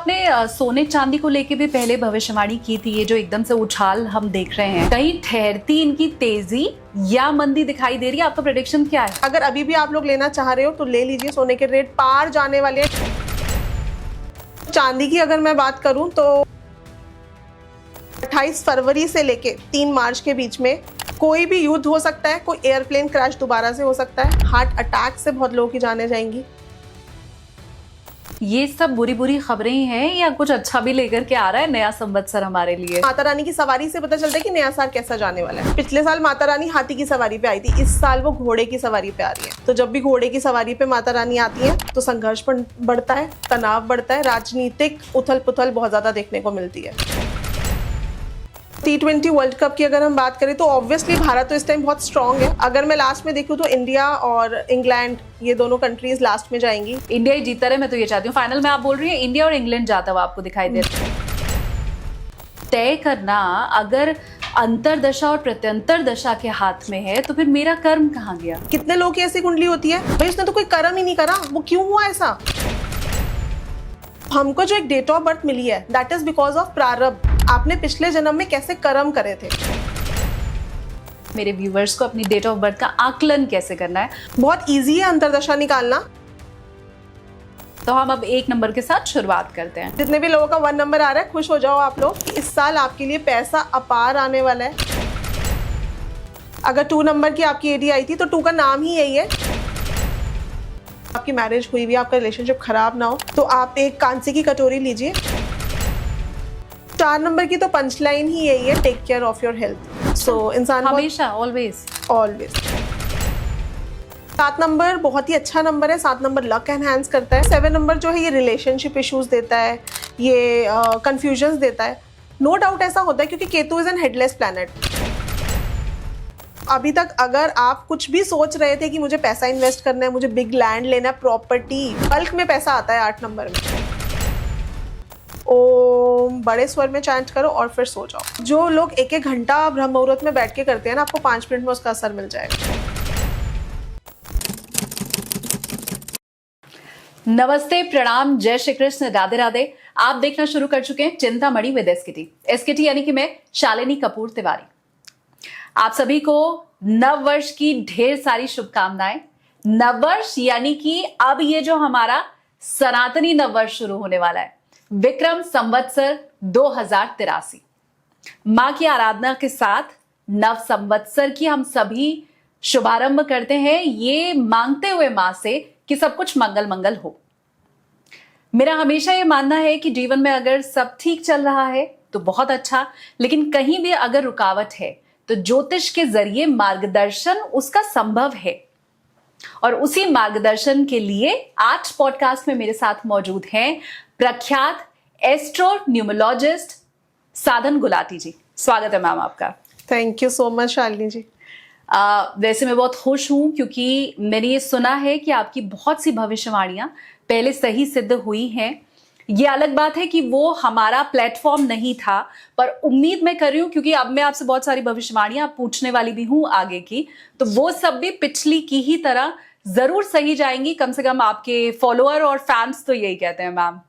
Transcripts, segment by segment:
आपने सोने चांदी को लेके भी पहले भविष्यवाणी की थी, ये जो एकदम से उछाल हम देख रहे हैं, कहीं ठहरती इनकी तेजी या मंदी दिखाई दे रही है? आपका प्रेडिक्शन क्या है? अगर अभी भी आप लोग लेना चाह रहे हो तो ले लीजिए, सोने के रेट पार जाने वाले हैं। चांदी की अगर मैं बात करूं तो 28 फरवरी से लेके 3 मार्च के बीच में कोई भी युद्ध हो सकता है, कोई एयरप्लेन क्रैश दोबारा से हो सकता है, हार्ट अटैक से बहुत लोगों की जाने जाएंगी। ये सब बुरी बुरी खबरें ही हैं या कुछ अच्छा भी लेकर के आ रहा है नया संवत्सर हमारे लिए? माता रानी की सवारी से पता चलता है कि नया साल कैसा जाने वाला है। पिछले साल माता रानी हाथी की सवारी पे आई थी, इस साल वो घोड़े की सवारी पे आ रही है। तो जब भी घोड़े की सवारी पे माता रानी आती है तो संघर्ष बढ़ता है, तनाव बढ़ता है, राजनीतिक उथल पुथल बहुत ज्यादा देखने को मिलती है। T20 वर्ल्ड कप की अगर हम बात करें तो ऑब्वियसली भारत तो इस टाइम बहुत स्ट्रांग है। अगर मैं लास्ट में देखूं तो इंडिया और इंग्लैंड, ये दोनों कंट्रीज लास्ट में जाएंगी। इंडिया ही जीता रहे, मैं तो ये चाहती हूँ। फाइनल में आप बोल रही हैं इंडिया और इंग्लैंड जाता हुआ आपको दिखाई दे रहा है। तय करना अगर अंतरदशा और प्रत्यंतर दशा के हाथ में है तो फिर मेरा कर्म कहाँ गया? कितने लोगों की ऐसी कुंडली होती है भाई उसने तो कोई कर्म ही नहीं करा, वो क्यों हुआ ऐसा? हमको जो एक डेट ऑफ बर्थ मिली है दैट इज बिकॉज ऑफ प्रारब्ध। आपने पिछले जन्म में कैसे कर्म करे थे। मेरे व्यूवर्स को अपनी डेट ऑफ बर्थ का आकलन कैसे करना है? बहुत इजी है अंतरदशा निकालना। तो हम अब 1 नंबर के साथ शुरुआत करते हैं। जितने भी लोगों का 1 नंबर आ रहा है, खुश हो जाओ आप लोग कि इस साल आपके लिए पैसा अपार आने वाला है। अगर 2 नंबर की आपकी एडी आई थी तो 2 का नाम ही यही है। आपकी मैरिज हुई हुई, आपका रिलेशनशिप खराब ना हो तो आप एक कांसे की कटोरी लीजिए। 4 नंबर की तो पंच लाइन ही यही है, take care of your health. So इंसान हमेशा ऑलवेज 7 नंबर बहुत ही अच्छा नंबर है। 7 नंबर लक एनहांस करता है। 7 नंबर जो है ये रिलेशनशिप इश्यूज देता है, ये कंफ्यूजन्स देता है। नो डाउट ऐसा होता है क्योंकि Ketu is an headless planet. अभी तक अगर आप कुछ भी सोच रहे थे कि मुझे पैसा इन्वेस्ट करना है, मुझे बिग लैंड लेना है, प्रॉपर्टी, बल्क में पैसा आता है 8 नंबर में। ओम बड़े स्वर में चैंट करो और फिर सो जाओ। जो लोग 1-1 घंटा ब्रह्म मुहूर्त में बैठ के करते हैं ना, आपको 5 मिनट में उसका असर मिल जाएगा। नमस्ते, प्रणाम, जय श्री कृष्ण, राधे राधे। आप देखना शुरू कर चुके हैं चिंतामणि विद एसकेटी। एसकेटी यानी कि मैं शालिनी कपूर तिवारी। आप सभी को नव वर्ष की ढेर सारी शुभकामनाएं। नव वर्ष यानी कि अब ये जो हमारा सनातनी नव वर्ष शुरू होने वाला है, विक्रम संवत्सर 2083। मां की आराधना के साथ नव संवत्सर की हम सभी शुभारंभ करते हैं, ये मांगते हुए मां से कि सब कुछ मंगल मंगल हो। मेरा हमेशा ये मानना है कि जीवन में अगर सब ठीक चल रहा है तो बहुत अच्छा, लेकिन कहीं भी अगर रुकावट है तो ज्योतिष के जरिए मार्गदर्शन उसका संभव है। और उसी मार्गदर्शन के लिए आज पॉडकास्ट में मेरे साथ मौजूद हैं प्रख्यात एस्ट्रो न्यूमरोलॉजिस्ट साधन गुलाटी जी। स्वागत है मैम आपका। Thank you so much Shalini ji. वैसे मैं बहुत खुश हूं क्योंकि मैंने ये सुना है कि आपकी बहुत सी भविष्यवाणियां पहले सही सिद्ध हुई हैं। ये अलग बात है कि वो हमारा प्लेटफॉर्म नहीं था, पर उम्मीद मैं कर रही हूं क्योंकि अब मैं आपसे बहुत सारी भविष्यवाणियां पूछने वाली भी हूं आगे की, तो वो सब भी पिछली की ही तरह जरूर सही जाएंगी। कम से कम आपके फॉलोअर और फैंस तो यही कहते हैं मैम।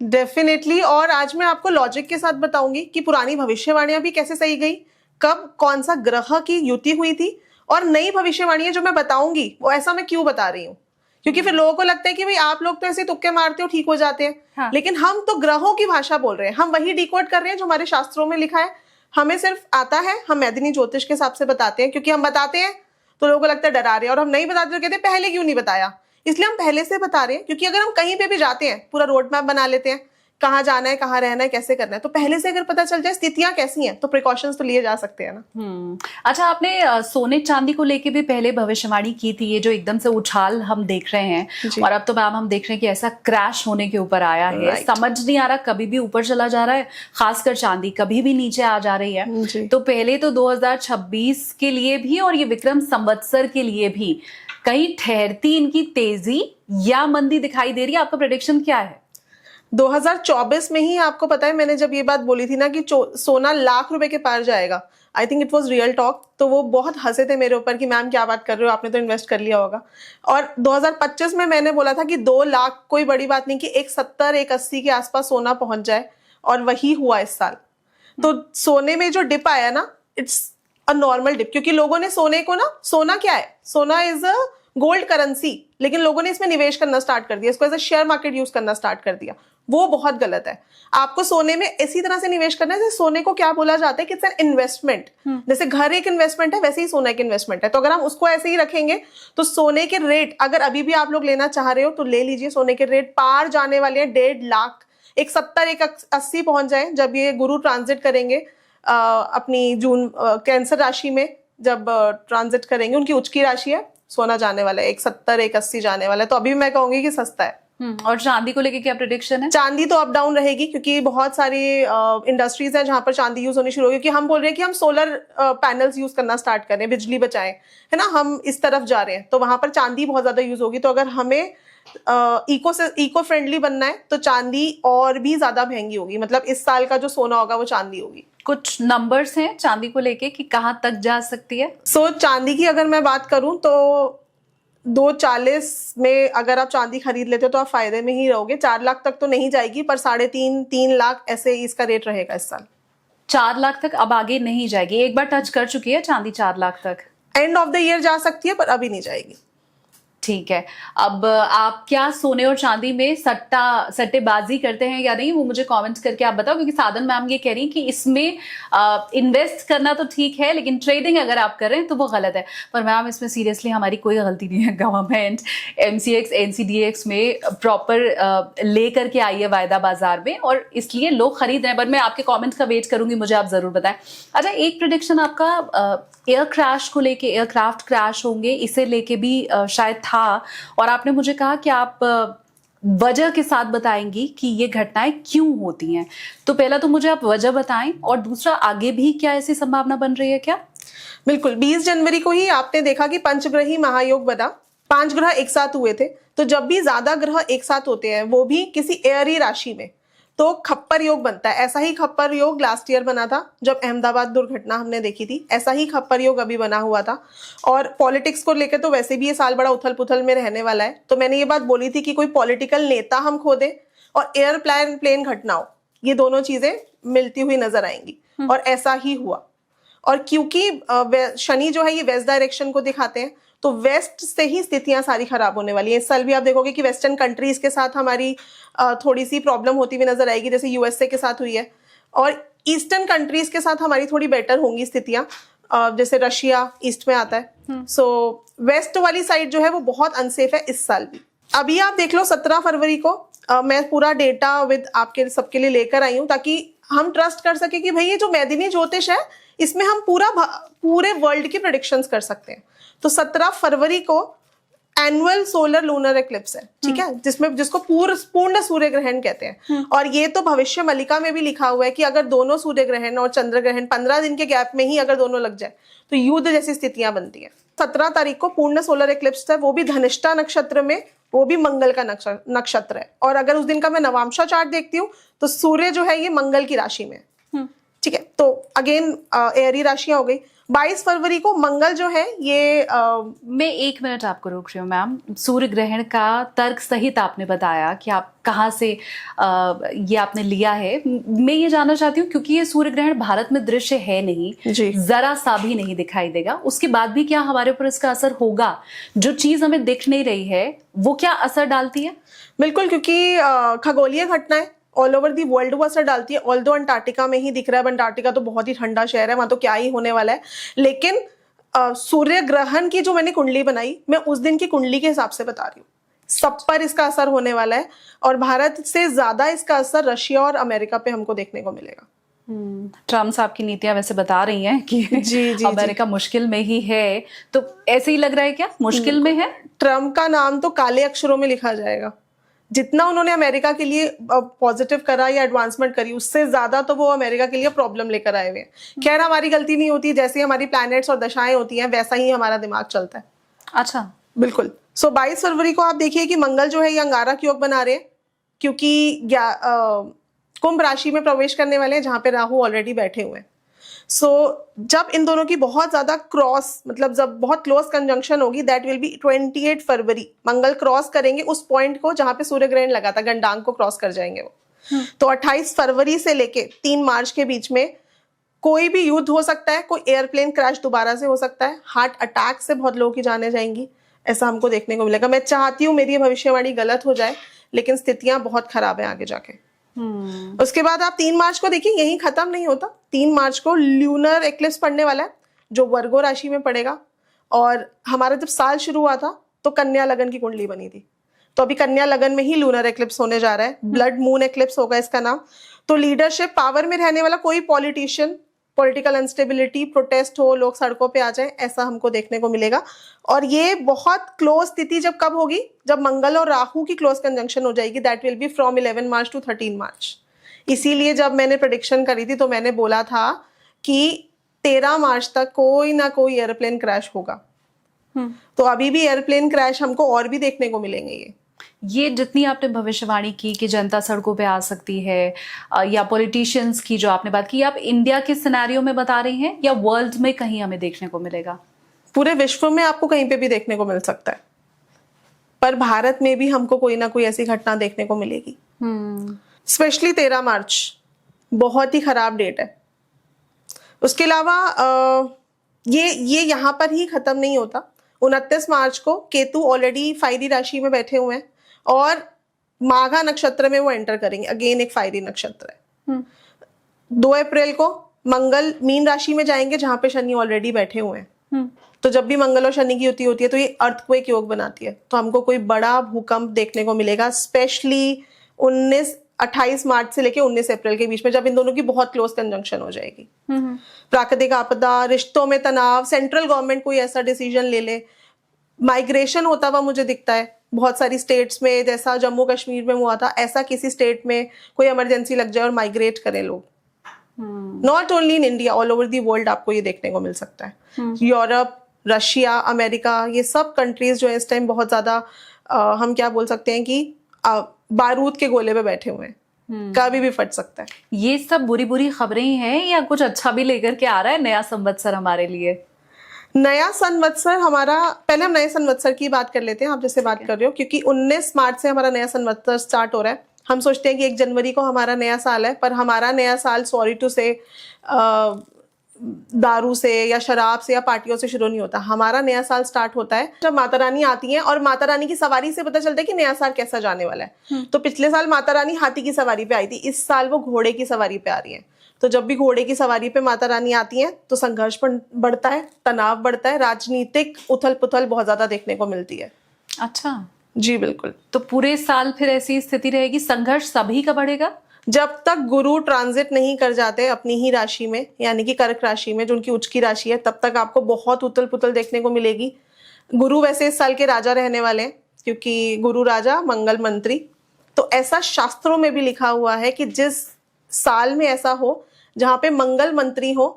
डेफिनेटली। और आज मैं आपको लॉजिक के साथ बताऊंगी कि पुरानी भविष्यवाणियां भी कैसे सही गई, कब कौन सा ग्रह की युति हुई थी, और नई भविष्यवाणियां जो मैं बताऊंगी वो ऐसा मैं क्यों बता रही हूँ। क्योंकि फिर लोगों को लगता है कि भाई आप लोग तो ऐसे तुक्के मारते हो, ठीक हो जाते हैं। हाँ। लेकिन हम तो ग्रहों की भाषा बोल रहे हैं, हम वही डिकोड कर रहे हैं जो हमारे शास्त्रों में लिखा है। हमें सिर्फ आता है, हम मैदिनी ज्योतिष के हिसाब से बताते हैं, क्योंकि हम बताते हैं तो लोगों को लगता है डरा रहे हैं, और हम नहीं बताते तो कहते हैं पहले क्यों नहीं बताया। इसलिए हम पहले से बता रहे हैं, क्योंकि अगर हम कहीं पे भी जाते हैं पूरा रोड मैप बना लेते हैं, कहाँ जाना है, कहाँ रहना है, कैसे करना है, तो पहले से अगर पता चल जाए स्थितियां कैसी हैं तो प्रिकॉशंस तो लिए जा सकते हैं ना। अच्छा, आपने सोने चांदी को लेके भी पहले भविष्यवाणी की थी, ये जो एकदम से उछाल हम देख रहे हैं, और अब तो मैम हम देख रहे हैं कि ऐसा क्रैश होने के ऊपर आया है। समझ नहीं आ रहा, कभी भी ऊपर चला जा रहा है, खासकर चांदी कभी भी नीचे आ जा रही है। तो पहले तो 2026 के लिए भी और ये विक्रम संवत्सर के लिए भी कहीं ठहरती इनकी तेजी या मंदी दिखाई दे रही है? आपका प्रेडिक्शन क्या है? 2024 में ही आपको पता है मैंने जब ये बात बोली थी ना कि सोना लाख रुपए के पार जाएगा, I think it was real talk. तो वो बहुत हंसे थे मेरे ऊपर कि मैम क्या बात कर रहे हो, आपने तो इन्वेस्ट कर लिया होगा। और 2025 में मैंने बोला था कि 2 लाख कोई बड़ी बात नहीं, कि 170 180 के आसपास सोना पहुंच जाए, और वही हुआ इस साल। तो सोने में जो डिप आया ना, इट्स अ नॉर्मल डिप, क्योंकि लोगों ने सोने को ना, सोना क्या है, सोना इज अ गोल्ड करेंसी, लेकिन लोगों ने इसमें निवेश करना स्टार्ट कर दिया, इसको as a share market use करना स्टार्ट कर दिया। वो बहुत गलत है। आपको सोने में इसी तरह से निवेश करना है जैसे सोने को क्या बोला जाता है कि इट्स एन इन्वेस्टमेंट। जैसे घर एक इन्वेस्टमेंट है, वैसे ही सोना एक इन्वेस्टमेंट है। तो अगर हम उसको ऐसे ही रखेंगे तो सोने के रेट अगर अभी भी आप लोग लेना चाह रहे हो तो ले लीजिए। सोने के रेट पार जाने वाले हैं 1.5 लाख, 170 180 पहुंच जाए जब ये गुरु ट्रांजिट करेंगे अपनी जून कैंसर राशि में, जब ट्रांजिट करेंगे, उनकी उच्च की राशि है, सोना जाने वाला है 170 180 जाने वाला है। तो अभी मैं कहूंगी कि सस्ता है। और चांदी को लेके क्या प्रेडिक्शन है? चांदी तो अप डाउन रहेगी, क्योंकि बहुत सारी इंडस्ट्रीज हैं जहां पर चांदी यूज होनी शुरू होगी, क्योंकि हम बोल रहे हैं कि हम सोलर पैनल्स यूज करना स्टार्ट करें, बिजली बचाएं, है ना, हम इस तरफ जा रहे हैं। तो वहां पर चांदी बहुत ज्यादा यूज होगी। तो अगर हमें इको फ्रेंडली बनना है तो चांदी और भी ज्यादा महंगी होगी। मतलब इस साल का जो सोना होगा वो चांदी होगी। कुछ नंबर्स हैं चांदी को लेके कि कहाँ तक जा सकती है? चांदी की अगर मैं बात करूं तो 240 में अगर आप चांदी खरीद लेते हो तो आप फायदे में ही रहोगे। 4 लाख तक तो नहीं जाएगी, पर 3.5 3 लाख ऐसे ही इसका रेट रहेगा इस साल। 4 लाख तक अब आगे नहीं जाएगी? एक बार टच कर चुकी है चांदी 4 लाख तक, एंड ऑफ द ईयर जा सकती है, पर अभी नहीं जाएगी। ठीक है। अब आप क्या सोने और चांदी में सट्टेबाजी करते हैं या नहीं, वो मुझे कमेंट्स करके आप बताओ, क्योंकि साधन मैम ये कह रही कि इसमें इन्वेस्ट करना तो ठीक है, लेकिन ट्रेडिंग अगर आप कर रहे हैं तो वो गलत है। पर मैम इसमें सीरियसली हमारी कोई गलती नहीं है। गवर्नमेंट MCX NCDX में प्रॉपर लेकर के आई है वायदा बाजार में, और इसलिए लोग खरीद रहे हैं। पर मैं आपके कॉमेंट्स का वेट करूंगी, मुझे आप जरूर बताएं। अच्छा, एक प्रेडिक्शन आपका एयर क्रैश को लेके, एयरक्राफ्ट क्रैश होंगे इसे लेके भी शायद था, और आपने मुझे कहा कि आप वजह के साथ बताएंगी कि ये घटनाएं क्यों होती हैं। तो पहला तो मुझे आप वजह बताएं, और दूसरा आगे भी क्या ऐसी संभावना बन रही है क्या? बिल्कुल, 20 जनवरी को ही आपने देखा कि पंचग्रही महायोग बना, 5 ग्रह एक साथ हुए थे। तो जब भी ज्यादा ग्रह एक साथ होते हैं, वो भी किसी एयरी राशि में, तो खप्पर योग बनता है। ऐसा ही खप्पर योग लास्ट ईयर बना था जब अहमदाबाद दुर्घटना हमने देखी थी। ऐसा ही खप्पर योग अभी बना हुआ था। और पॉलिटिक्स को लेकर तो वैसे भी ये साल बड़ा उथल पुथल में रहने वाला है। तो मैंने ये बात बोली थी कि कोई पॉलिटिकल नेता हम खो दे और प्लेन घटना हो, ये दोनों चीजें मिलती हुई नजर आएंगी, और ऐसा ही हुआ। और क्योंकि शनि जो है ये वेस्ट डायरेक्शन को दिखाते हैं, तो वेस्ट से ही स्थितियां सारी खराब होने वाली हैं। इस साल भी आप देखोगे कि वेस्टर्न कंट्रीज के साथ हमारी थोड़ी सी प्रॉब्लम होती हुई नजर आएगी, जैसे USA के साथ हुई है। और ईस्टर्न कंट्रीज के साथ हमारी थोड़ी बेटर होंगी स्थितियां, जैसे रशिया ईस्ट में आता है। सो वेस्ट वाली साइड जो है वो बहुत अनसेफ है इस साल भी। अभी आप देख लो 17 फरवरी को मैं पूरा डेटा विद आपके सबके लिए लेकर आई हूँ, ताकि हम ट्रस्ट कर सके कि भाई ये जो मैदिनी ज्योतिष है इसमें हम पूरे वर्ल्ड की प्रेडिक्शंस कर सकते हैं। तो 17 फरवरी को एनुअल सोलर लूनर एक्लिप्स है, ठीक है, जिसको पूर्ण सूर्य ग्रहण कहते हैं। और ये तो भविष्य मलिका में भी लिखा हुआ है कि अगर दोनों सूर्य ग्रहण और चंद्र ग्रहण 15 दिन के गैप में ही अगर दोनों लग जाए तो युद्ध जैसी स्थितियां बनती है। 17 तारीख को पूर्ण सोलर एक्लिप्स है, वो भी धनिष्ठा नक्षत्र में, वो भी मंगल का नक्षत्र है। और अगर उस दिन का मैं नवांशा चार्ट देखती हूँ तो सूर्य जो है ये मंगल की राशि में, ठीक है। तो अगेन एयरी राशियां हो गई। 22 फरवरी को मंगल जो है ये मैं 1 मिनट आपको रोक रही हूँ मैम। सूर्य ग्रहण का तर्क सहित आपने बताया कि आप कहाँ से ये आपने लिया है। मैं ये जानना चाहती हूँ, क्योंकि ये सूर्य ग्रहण भारत में दृश्य है नहीं, जरा सा भी नहीं दिखाई देगा, उसके बाद भी क्या हमारे ऊपर इसका असर होगा? जो चीज हमें दिख नहीं रही है वो क्या असर डालती है? बिल्कुल, क्योंकि खगोलीय घटनाएं ऑल ओवर दी वर्ल्ड वो असर डालती है। ऑल्दो अंटार्कटिका में ही दिख रहा है, अंटार्कटिका तो बहुत ही ठंडा शहर है, वहां तो क्या ही होने वाला है। लेकिन सूर्य ग्रहण की जो मैंने कुंडली बनाई, मैं उस दिन की कुंडली के हिसाब से बता रही हूँ, सब पर इसका असर होने वाला है। और भारत से ज्यादा इसका असर रशिया और अमेरिका पे हमको देखने को मिलेगा। ट्रम्प साहब की नीतियां वैसे बता रही हैं कि जी, अमेरिका मुश्किल में ही है, तो ऐसे ही लग रहा है क्या मुश्किल में है? ट्रम्प का नाम तो काले अक्षरों में लिखा जाएगा। जितना उन्होंने अमेरिका के लिए पॉजिटिव करा या एडवांसमेंट करी, उससे ज्यादा तो वो अमेरिका के लिए प्रॉब्लम लेकर आए हुए हैं। खैर, हमारी गलती नहीं होती, जैसे हमारी प्लैनेट्स और दशाएं होती हैं वैसा ही हमारा दिमाग चलता है। अच्छा, बिल्कुल। 22 फरवरी को आप देखिए कि मंगल जो है ये अंगारक योग बना रहे हैं, क्योंकि कुंभ राशि में प्रवेश करने वाले हैं, जहां पे राहु ऑलरेडी बैठे हुए हैं। सो जब इन दोनों की बहुत ज्यादा क्रॉस, मतलब जब बहुत क्लोज कंजंक्शन होगी, that will be 28 February. Mangal cross करेंगे उस पॉइंट को जहां पे सूर्य ग्रहण लगा था, गंडांग को क्रॉस कर जाएंगे वो। तो 28 फरवरी से लेके 3 मार्च के बीच में कोई भी युद्ध हो सकता है, कोई एयरप्लेन क्रैश दोबारा से हो सकता है, हार्ट अटैक से बहुत लोगों की जानें जाएंगी, ऐसा हमको देखने को मिलेगा। मैं चाहती हूँ मेरी भविष्यवाणी गलत हो जाए, लेकिन स्थितियां बहुत खराब है आगे जाके। उसके बाद आप 3 मार्च को देखिए, यही खत्म नहीं होता। 3 मार्च को ल्यूनर एक्लिप्स पड़ने वाला है, जो वर्गो राशि में पड़ेगा। और हमारा जब साल शुरू हुआ था तो कन्या लगन की कुंडली बनी थी, तो अभी कन्या लगन में ही लूनर एक्लिप्स होने जा रहा है। ब्लड मून एक्लिप्स होगा इसका नाम। तो लीडरशिप पावर में रहने वाला कोई पॉलिटिशियन, पॉलिटिकल अनस्टेबिलिटी, प्रोटेस्ट हो, लोग सड़कों पे आ जाएं, ऐसा हमको देखने को मिलेगा। और ये बहुत क्लोज स्थिति जब कब होगी, जब मंगल और राहु की क्लोज कंजंक्शन हो जाएगी। That will be from 11 March two 13 मार्च। इसीलिए जब मैंने प्रेडिक्शन करी थी तो मैंने बोला था कि 13 मार्च तक कोई ना कोई एयरप्लेन क्रैश होगा। तो अभी भी एयरप्लेन क्रैश हमको और भी देखने को मिलेंगे। ये जितनी आपने भविष्यवाणी की कि जनता सड़कों पे आ सकती है, या पॉलिटिशियंस की जो आपने बात की, आप इंडिया के सिनेरियो में बता रही हैं या वर्ल्ड में कहीं हमें देखने को मिलेगा? पूरे विश्व में आपको कहीं पे भी देखने को मिल सकता है, पर भारत में भी हमको कोई ना कोई ऐसी घटना देखने को मिलेगी। स्पेशली 13 मार्च बहुत ही खराब डेट है। उसके अलावा ये यहाँ पर ही खत्म नहीं होता। 29 मार्च को केतु ऑलरेडी फायरी राशि में बैठे हुए हैं और माघा नक्षत्र में वो एंटर करेंगे। अगेन एक फायरी नक्षत्र है। 2 अप्रैल को मंगल मीन राशि में जाएंगे, जहां पे शनि ऑलरेडी बैठे हुए हैं। तो जब भी मंगल और शनि की युति होती है तो ये अर्थक्वेक योग बनाती है, तो हमको कोई बड़ा भूकंप देखने को मिलेगा, स्पेशली 28 मार्च से लेके 19 अप्रैल के बीच में, जब इन दोनों की बहुत क्लोज कंजंक्शन हो जाएगी। प्राकृतिक आपदा, रिश्तों में तनाव, सेंट्रल गवर्नमेंट कोई ऐसा डिसीजन ले ले, माइग्रेशन होता हुआ मुझे दिखता है बहुत सारी स्टेट्स में, जैसा जम्मू कश्मीर में हुआ था, ऐसा किसी स्टेट में कोई इमरजेंसी लग जाए और माइग्रेट करें लोग। Not only in India, all over the world आपको ये देखने को मिल सकता है। यूरोप, रशिया, अमेरिका, ये सब कंट्रीज जो है इस टाइम बहुत ज्यादा हम क्या बोल सकते हैं कि बारूद के गोले पे बैठे हुए हैं, कभी भी फट सकता है। ये सब बुरी बुरी खबरें ही हैं या कुछ अच्छा भी लेकर के आ रहा है नया संवत्सर हमारे लिए? नया संवत्सर हमारा, पहले हम नए संवत्सर की बात कर लेते हैं, आप जैसे बात कर रहे हो, क्योंकि 19 मार्च से हमारा नया संवत्सर स्टार्ट हो रहा है। हम सोचते हैं कि 1 जनवरी को हमारा नया साल है, पर हमारा नया साल, सॉरी टू से, दारू से या शराब से या पार्टियों से शुरू नहीं होता। हमारा नया साल स्टार्ट होता है जब माता रानी आती हैं, और माता रानी की सवारी से पता चलता है कि नया साल कैसा जाने वाला है। तो पिछले साल माता रानी हाथी की सवारी पे आई थी, इस साल वो घोड़े की सवारी पे आ रही है। तो जब भी घोड़े की सवारी पे माता रानी आती हैं तो संघर्ष बढ़ता है, तनाव बढ़ता है, राजनीतिक उथल पुथल बहुत ज्यादा देखने को मिलती है। अच्छा जी बिल्कुल। तो पूरे साल फिर ऐसी स्थिति रहेगी, संघर्ष सभी का बढ़ेगा जब तक गुरु ट्रांजिट नहीं कर जाते अपनी ही राशि में, यानी कि कर्क राशि में, जो उनकी उच्च की राशि है, तब तक आपको बहुत उथल पुथल देखने को मिलेगी। गुरु वैसे इस साल के राजा रहने वाले हैं, क्योंकि गुरु राजा मंगल मंत्री। तो ऐसा शास्त्रों में भी लिखा हुआ है कि जिस साल में ऐसा हो जहां पे मंगल मंत्री हो,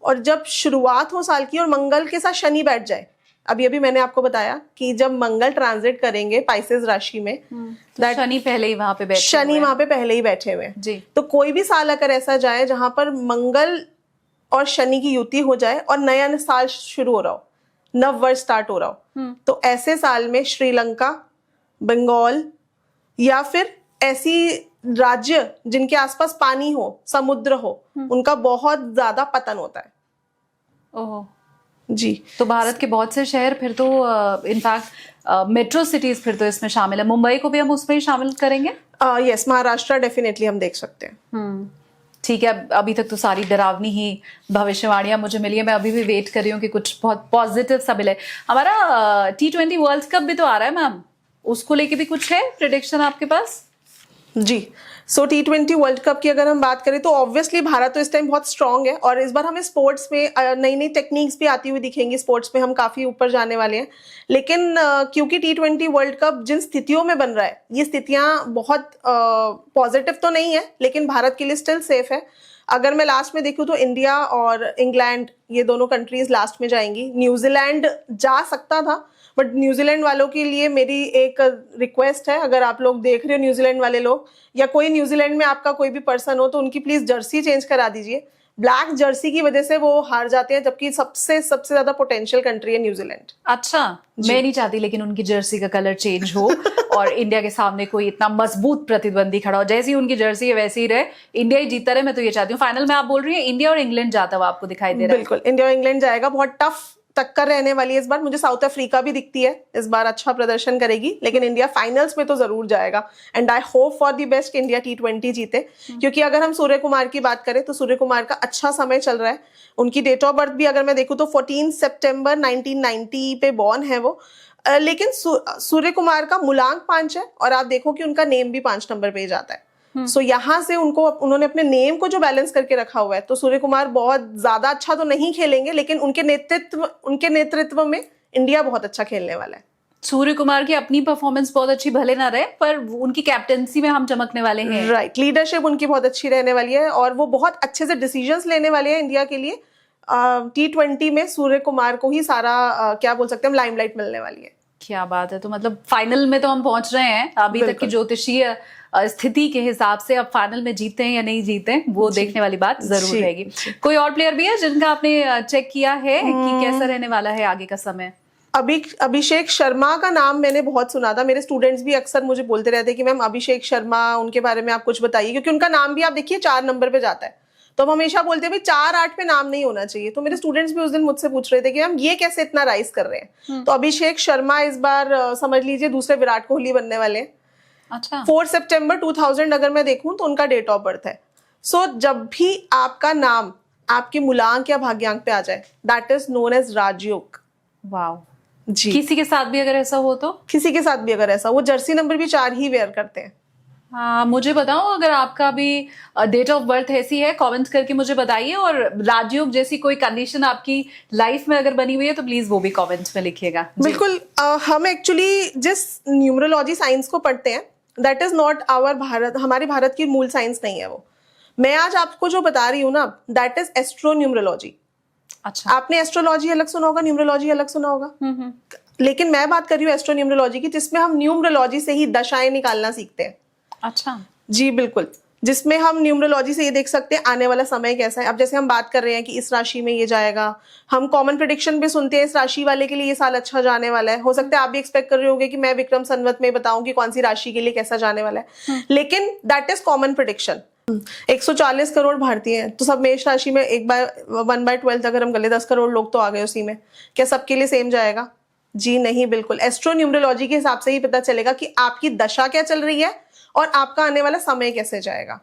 और जब शुरुआत हो साल की और मंगल के साथ शनि बैठ जाए। अभी मैंने आपको बताया कि जब मंगल ट्रांजिट करेंगे पाइसेस राशि में, तो शनि पहले ही वहां पे बैठे शनि वहां पे पहले ही बैठे हुए हैं जी। तो कोई भी साल अगर ऐसा जाए जहां पर मंगल और शनि की युति हो जाए और नया साल शुरू हो रहा हो, नव वर्ष स्टार्ट हो रहा हो, तो ऐसे साल में श्रीलंका, बंगाल या फिर ऐसी राज्य जिनके आसपास पानी हो, समुद्र हो, उनका बहुत ज्यादा पतन होता है। ओह जी। तो भारत के बहुत से शहर फिर तो इनफैक्ट मेट्रो सिटीज फिर तो इसमें शामिल है। मुंबई को भी हम उसमें ही शामिल करेंगे? यस, महाराष्ट्र डेफिनेटली हम देख सकते हैं। ठीक है। अभी तक तो सारी डरावनी ही भविष्यवाणियां मुझे मिली है। मैं अभी भी वेट कर रही हूँ कि कुछ बहुत पॉजिटिव सा मिले। हमारा T20 वर्ल्ड कप भी तो आ रहा है मैम, उसको लेके भी कुछ है प्रेडिक्शन आपके पास? जी। सो T20 वर्ल्ड कप की अगर हम बात करें तो ऑब्वियसली भारत तो इस टाइम बहुत स्ट्रांग है, और इस बार हमें स्पोर्ट्स में नई नई टेक्निक्स भी आती हुई दिखेंगी। स्पोर्ट्स में हम काफी ऊपर जाने वाले हैं। लेकिन क्योंकि T20 वर्ल्ड कप जिन स्थितियों में बन रहा है, ये स्थितियां बहुत पॉजिटिव तो नहीं है, लेकिन भारत के लिए स्टिल सेफ है। अगर मैं लास्ट में देखूं तो इंडिया और इंग्लैंड, ये दोनों कंट्रीज लास्ट में जाएंगी। न्यूजीलैंड जा सकता था, बट न्यूजीलैंड वालों के लिए मेरी एक रिक्वेस्ट है, अगर आप लोग देख रहे हो न्यूजीलैंड वाले लोग, या कोई न्यूजीलैंड में आपका कोई भी पर्सन हो, तो उनकी प्लीज जर्सी चेंज करा दीजिए। ब्लैक जर्सी की वजह से वो हार जाते हैं, जबकि सबसे सबसे ज्यादा पोटेंशियल कंट्री है न्यूजीलैंड। अच्छा, मैं नहीं चाहती लेकिन उनकी जर्सी का कलर चेंज हो और इंडिया के सामने कोई इतना मजबूत प्रतिद्वंदी खड़ा हो। जैसी उनकी जर्सी है वैसी ही रहे, इंडिया ही जीतता रहे। मैं तो ये चाहती हूँ। फाइनल में आप बोल रही हैं इंडिया और इंग्लैंड जाता हुआ आपको दिखाई दे रहा है? बिल्कुल, इंडिया और इंग्लैंड जाएगा। बहुत टफ टक्कर रहने वाली है इस बार। मुझे साउथ अफ्रीका भी दिखती है इस बार अच्छा प्रदर्शन करेगी, लेकिन इंडिया फाइनल्स में तो जरूर जाएगा। And I hope for the best India T20 जीते, क्योंकि अगर हम सूर्य कुमार की बात करें तो सूर्य कुमार का अच्छा समय चल रहा है। उनकी डेट ऑफ बर्थ भी अगर मैं देखूं तो 14 सितंबर 1990 पे बॉर्न है वो। लेकिन सूर्य कुमार का मूलांक 5 है और आप देखो कि उनका नेम भी 5 नंबर पे ही जाता है। सो यहाँ से उन्होंने अपने नेम को जो बैलेंस करके रखा हुआ है, तो सूर्य कुमार बहुत ज्यादा अच्छा तो नहीं खेलेंगे, लेकिन उनके नेतृत्व में इंडिया बहुत अच्छा खेलने वाला है। सूर्य कुमार की अपनी परफॉर्मेंस बहुत अच्छी भले ना रहे, पर उनकी कैप्टेंसी में हम चमकने वाले हैं। राइट, लीडरशिप उनकी बहुत अच्छी रहने वाली है और वो बहुत अच्छे से डिसीजंस लेने वाले हैं इंडिया के लिए। T20 में सूर्य कुमार को ही सारा क्या बोल सकते हैं हम, लाइमलाइट मिलने वाली है। क्या बात है। तो मतलब फाइनल में तो हम पहुंच रहे हैं। अभी तक की ज्योतिषीय स्थिति के हिसाब से अब फाइनल में जीते हैं या नहीं जीते हैं वो देखने वाली बात जरूर रहेगी। कोई और प्लेयर भी है जिनका आपने चेक किया है कि कैसा रहने वाला है आगे का समय? अभिषेक शर्मा का नाम मैंने बहुत सुना था। मेरे स्टूडेंट्स भी अक्सर मुझे बोलते रहते हैं कि मैम अभिषेक शर्मा, उनके बारे में आप कुछ बताइए, क्योंकि उनका नाम भी आप देखिए 4 नंबर पे जाता है। तो हम हमेशा बोलते हैं भाई 4-8 पे नाम नहीं होना चाहिए। तो मेरे स्टूडेंट्स भी उस दिन मुझसे पूछ रहे थे कि मैम ये कैसे इतना राइज कर रहे हैं। तो अभिषेक शर्मा इस बार समझ लीजिए दूसरे विराट कोहली बनने वाले हैं। अच्छा, 4 सितंबर 2000 अगर मैं देखूं तो उनका डेट ऑफ बर्थ है। सो जब भी आपका नाम आपके मूलांक या भाग्यांक पे आ जाए, दैट इज नोन एज राजयोग। वाह जी, किसी के साथ भी अगर ऐसा हो तो? किसी के साथ भी अगर ऐसा, वो जर्सी नंबर भी 4 ही वेयर करते हैं। हाँ, मुझे बताओ अगर आपका भी डेट ऑफ बर्थ ऐसी है, कमेंट करके मुझे बताइए। और राजयोग जैसी कोई कंडीशन आपकी लाइफ में अगर बनी हुई है तो प्लीज वो भी कमेंट्स में लिखिएगा। बिल्कुल। हम एक्चुअली जिस न्यूमरोलॉजी साइंस को पढ़ते हैं, that is not our Bharat, हमारे भारत की मूल साइंस नहीं है वो। मैं आज आपको जो बता रही हूँ ना, दैट इज एस्ट्रो न्यूमरोलॉजी। अच्छा, आपने एस्ट्रोलॉजी अलग सुना होगा, न्यूमरोलॉजी अलग सुना होगा। लेकिन मैं बात कर रही हूँ एस्ट्रो न्यूमरोलॉजी की, जिसमें हम न्यूमरोलॉजी से ही दशाएं निकालना सीखते हैं। अच्छा, जी बिल्कुल, जिसमें हम न्यूमरोलॉजी से ये देख सकते हैं आने वाला समय कैसा है। अब जैसे हम बात कर रहे हैं कि इस राशि में ये जाएगा, हम कॉमन प्रेडिक्शन भी सुनते हैं इस राशि वाले के लिए ये साल अच्छा जाने वाला है। हो सकता है आप भी एक्सपेक्ट कर रहे होंगे कि मैं विक्रम संवत में बताऊं कि कौन सी राशि के लिए कैसा जाने वाला है, लेकिन that is common prediction. 140 crore भारतीय हैं, तो सब मेष राशि में 1/12 अगर हम गले 10 करोड़ लोग तो आ गए उसी में। क्या सबके लिए सेम जाएगा? जी नहीं, बिल्कुल। एस्ट्रो न्यूमरोलॉजी के हिसाब से ही पता चलेगा कि आपकी दशा क्या चल रही है और आपका आने वाला समय कैसे जाएगा।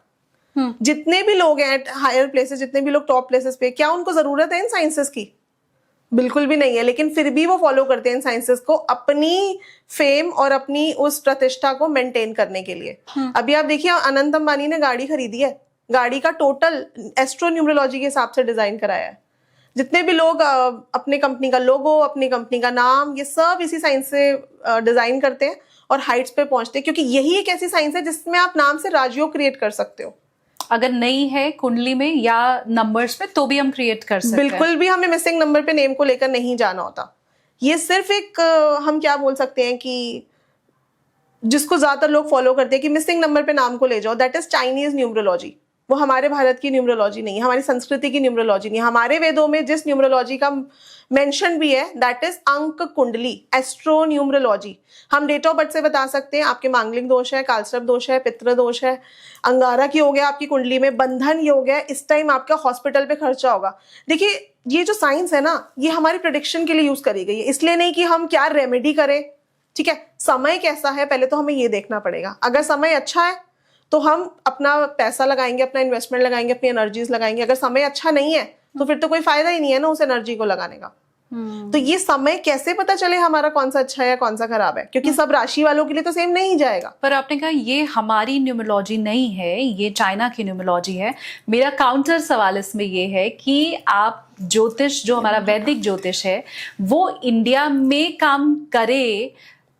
जितने भी लोग हैं हायर प्लेसेस, जितने भी लोग टॉप प्लेसेस पे, क्या उनको जरूरत है इन साइंसेस की? बिल्कुल भी नहीं है, लेकिन फिर भी वो फॉलो करते हैं इन साइंसेस को अपनी फेम और अपनी उस प्रतिष्ठा को मेंटेन करने के लिए। अभी आप देखिए अनंत अंबानी ने गाड़ी खरीदी है, गाड़ी का टोटल एस्ट्रो न्यूमरोलॉजी के हिसाब से डिजाइन कराया है। जितने भी लोग अपने कंपनी का लोगो, अपनी कंपनी का नाम, ये सब इसी साइंस से डिजाइन करते हैं और हाइट्स पे पहुंचते हैं, क्योंकि यही एक ऐसी साइंस है जिसमें आप नाम से राजयोग क्रिएट कर सकते हो। अगर नहीं है कुंडली में या नंबर्स में तो भी हम क्रिएट कर सकते हैं। बिल्कुल भी हमें मिसिंग नंबर पे नेम को लेकर नहीं जाना होता। ये सिर्फ एक हम क्या बोल सकते हैं कि जिसको ज्यादातर लोग फॉलो करते हैं कि मिसिंग नंबर पे नाम को ले जाओ, दैट इज चाइनीज न्यूमरोलॉजी। वो हमारे भारत की न्यूमरोलॉजी नहीं है, हमारी संस्कृति की न्यूमरोलॉजी नहीं है। हमारे वेदों में जिस न्यूमरोलॉजी का मेंशन भी है दैट इज अंक कुंडली, एस्ट्रो न्यूमरोलॉजी। हम डेट ऑफ बर्थ से बता सकते हैं आपके मांगलिक दोष है, कालसर्प दोष है, पितृ दोष है, अंगारक योग है आपकी कुंडली में, बंधन योग है, इस टाइम आपका हॉस्पिटल पे खर्चा होगा। देखिए ये जो साइंस है ना, ये हमारी प्रेडिक्शन के लिए यूज करी गई है, इसलिए नहीं कि हम क्या रेमेडी करें। ठीक है, समय कैसा है पहले तो हमें ये देखना पड़ेगा। अगर समय अच्छा है तो हम अपना पैसा लगाएंगे, अपना इन्वेस्टमेंट लगाएंगे, अपनी एनर्जीज लगाएंगे। अगर समय अच्छा नहीं है तो फिर तो कोई फायदा ही नहीं है ना उस एनर्जी को लगाने का। तो ये समय कैसे पता चले हमारा कौन सा अच्छा है या कौन सा खराब है, क्योंकि सब राशि वालों के लिए तो सेम नहीं जाएगा। पर आपने कहा ये हमारी न्यूमरोलॉजी नहीं है, ये चाइना की न्यूमरोलॉजी है। मेरा काउंटर सवाल इसमें ये है कि आप ज्योतिष, जो हमारा वैदिक ज्योतिष है, वो इंडिया में काम करे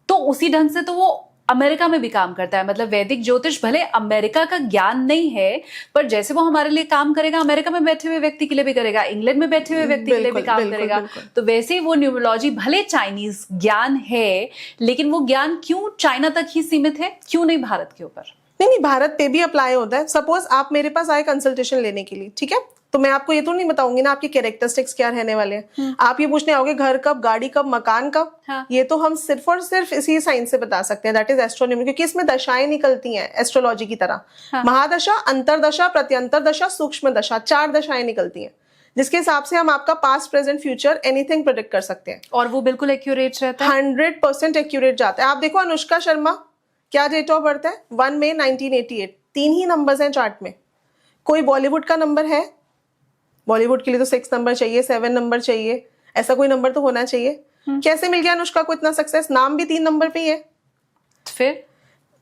तो उसी ढंग से तो वो अमेरिका में भी काम करता है। मतलब वैदिक ज्योतिष भले अमेरिका का ज्ञान नहीं है, पर जैसे वो हमारे लिए काम करेगा, अमेरिका में बैठे हुए व्यक्ति के लिए भी करेगा, इंग्लैंड में बैठे हुए व्यक्ति के लिए भी काम करेगा। तो वैसे ही वो न्यूमरोलॉजी भले चाइनीज ज्ञान है, लेकिन वो ज्ञान क्यों चाइना तक ही सीमित है, क्यों नहीं भारत के ऊपर? नहीं, भारत पे भी अप्लाई होता है। सपोज आप मेरे पास आए कंसल्टेशन लेने के लिए, ठीक है, तो मैं आपको ये तो नहीं बताऊंगी ना आपके कैरेक्टरिस्टिक्स क्या रहने वाले हैं। आप ये पूछने आओगे घर कब, गाड़ी कब, मकान कब, हाँ। ये तो हम सिर्फ और सिर्फ इसी साइंस से बता सकते हैं, दैट इज एस्ट्रोनॉमी, क्योंकि इसमें दशाएं निकलती हैं एस्ट्रोलॉजी की तरह। हाँ। महादशा, अंतरदशा, प्रत्यंतर दशा, सूक्ष्म दशा, 4 दशाएं निकलती हैं, जिसके हिसाब से हम आपका past, present, future anything predict कर सकते हैं। और वो बिल्कुल एक्यूरेट रहता है? 100% एक्यूरेट जाता है। आप देखो अनुष्का शर्मा क्या डेट ऑफ बर्थ है, 1 मई 1988, 3 ही नंबर्स हैं चार्ट में। कोई बॉलीवुड का नंबर है? बॉलीवुड के लिए तो 6 नंबर चाहिए, 7 नंबर चाहिए, ऐसा कोई नंबर तो होना चाहिए। कैसे मिल गया अनुष्का को इतना सक्सेस? नाम भी 3 नंबर पे ही है। फिर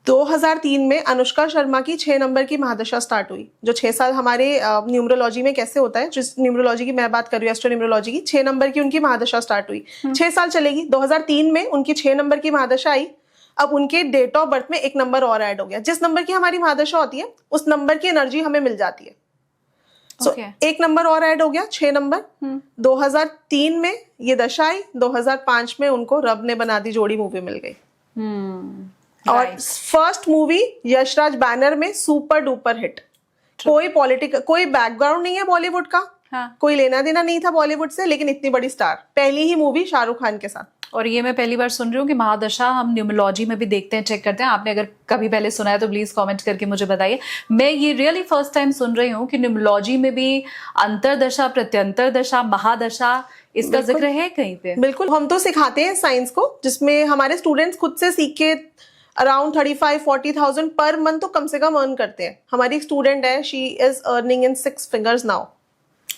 2003 में अनुष्का शर्मा की 6 नंबर की महादशा स्टार्ट हुई, जो 6 साल हमारे न्यूमरोलॉजी में कैसे होता है, जिस न्यूमरोलॉजी की मैं बात कर रही हूँ, एस्ट्रो न्यूमरोलॉजी की, 6 नंबर की उनकी महादशा स्टार्ट हुई, 6 साल चलेगी। 2003 में उनकी 6 नंबर की महादशा आई। अब उनके डेट ऑफ बर्थ में 1 नंबर और ऐड हो गया। जिस नंबर की हमारी महादशा होती है उस नंबर की एनर्जी हमें मिल जाती है। सो 1 नंबर और ऐड हो गया, 6 नंबर। 2003 में ये दशा आई, 2005 में उनको रब ने बना दी जोड़ी मूवी मिल गई। और फर्स्ट मूवी यशराज बैनर में सुपर डुपर हिट। कोई कोई बैकग्राउंड नहीं है बॉलीवुड का, हाँ। कोई लेना देना नहीं था बॉलीवुड से, लेकिन इतनी बड़ी स्टार, पहली ही मूवी शाहरुख खान के साथ। और ये मैं पहली बार सुन रही हूँ कि महादशा हम न्यूमरोलॉजी में भी देखते हैं, चेक करते हैं। आपने अगर कभी पहले सुना है तो प्लीज कमेंट करके मुझे बताइए। मैं ये रियली फर्स्ट टाइम सुन रही हूँ कि न्यूमरोलॉजी में भी अंतरदशा, प्रत्यंतर दशा, महादशा, इसका जिक्र है कहीं पे? बिल्कुल, हम तो सिखाते हैं साइंस को, जिसमें हमारे स्टूडेंट्स खुद से सीख के अराउंड 35-40,000 पर मंथ तो कम से कम अर्न करते हैं। हमारी एक स्टूडेंट है, she is earning in 6 figures now.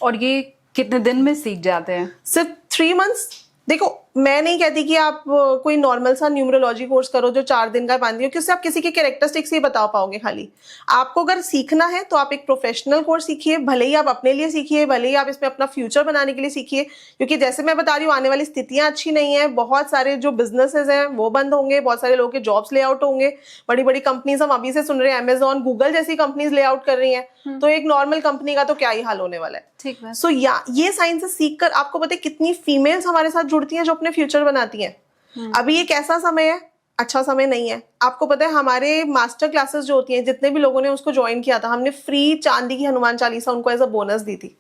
और ये कितने दिन में सीख जाते हैं? सिर्फ 3 मंथ्स। देखो, मैं नहीं कहती कि आप कोई नॉर्मल सा न्यूमरोलॉजी कोर्स करो जो 4 दिन का 5 दिन, क्योंकि उससे आप किसी के कैरेक्टरिस्टिक्स ही बता पाओगे खाली। आपको अगर सीखना है तो आप एक प्रोफेशनल कोर्स सीखिए, भले ही आप अपने लिए सीखिए, भले ही आप इसमें अपना फ्यूचर बनाने के लिए सीखिए, क्योंकि जैसे मैं बता रही हूँ आने वाली स्थितियां अच्छी नहीं है। बहुत सारे जो बिजनेसेस हैं वो बंद होंगे, बहुत सारे लोगों के जॉब्स ले आउट होंगे, बड़ी बड़ी कंपनीज हम अभी से सुन रहे हैं, अमेजॉन, गूगल जैसी कंपनीज ले आउट कर रही हैं, तो एक नॉर्मल कंपनी का तो क्या ही हाल होने वाला है। ठीक है। सो ये साइंसेस सीख कर आपको पता है कितनी फीमेल्स हमारे साथ जुड़ती हैं जो अपने फ्यूचर बनाती हैं। अभी ये कैसा समय है? अच्छा समय नहीं है। आपको पता है हमारे मास्टर क्लासेस जो होती हैं, जितने भी लोगों ने उसको ज्वाइन किया था, हमने फ्री चांदी की हनुमान चालीसा उनको एज अ बोनस दी थी।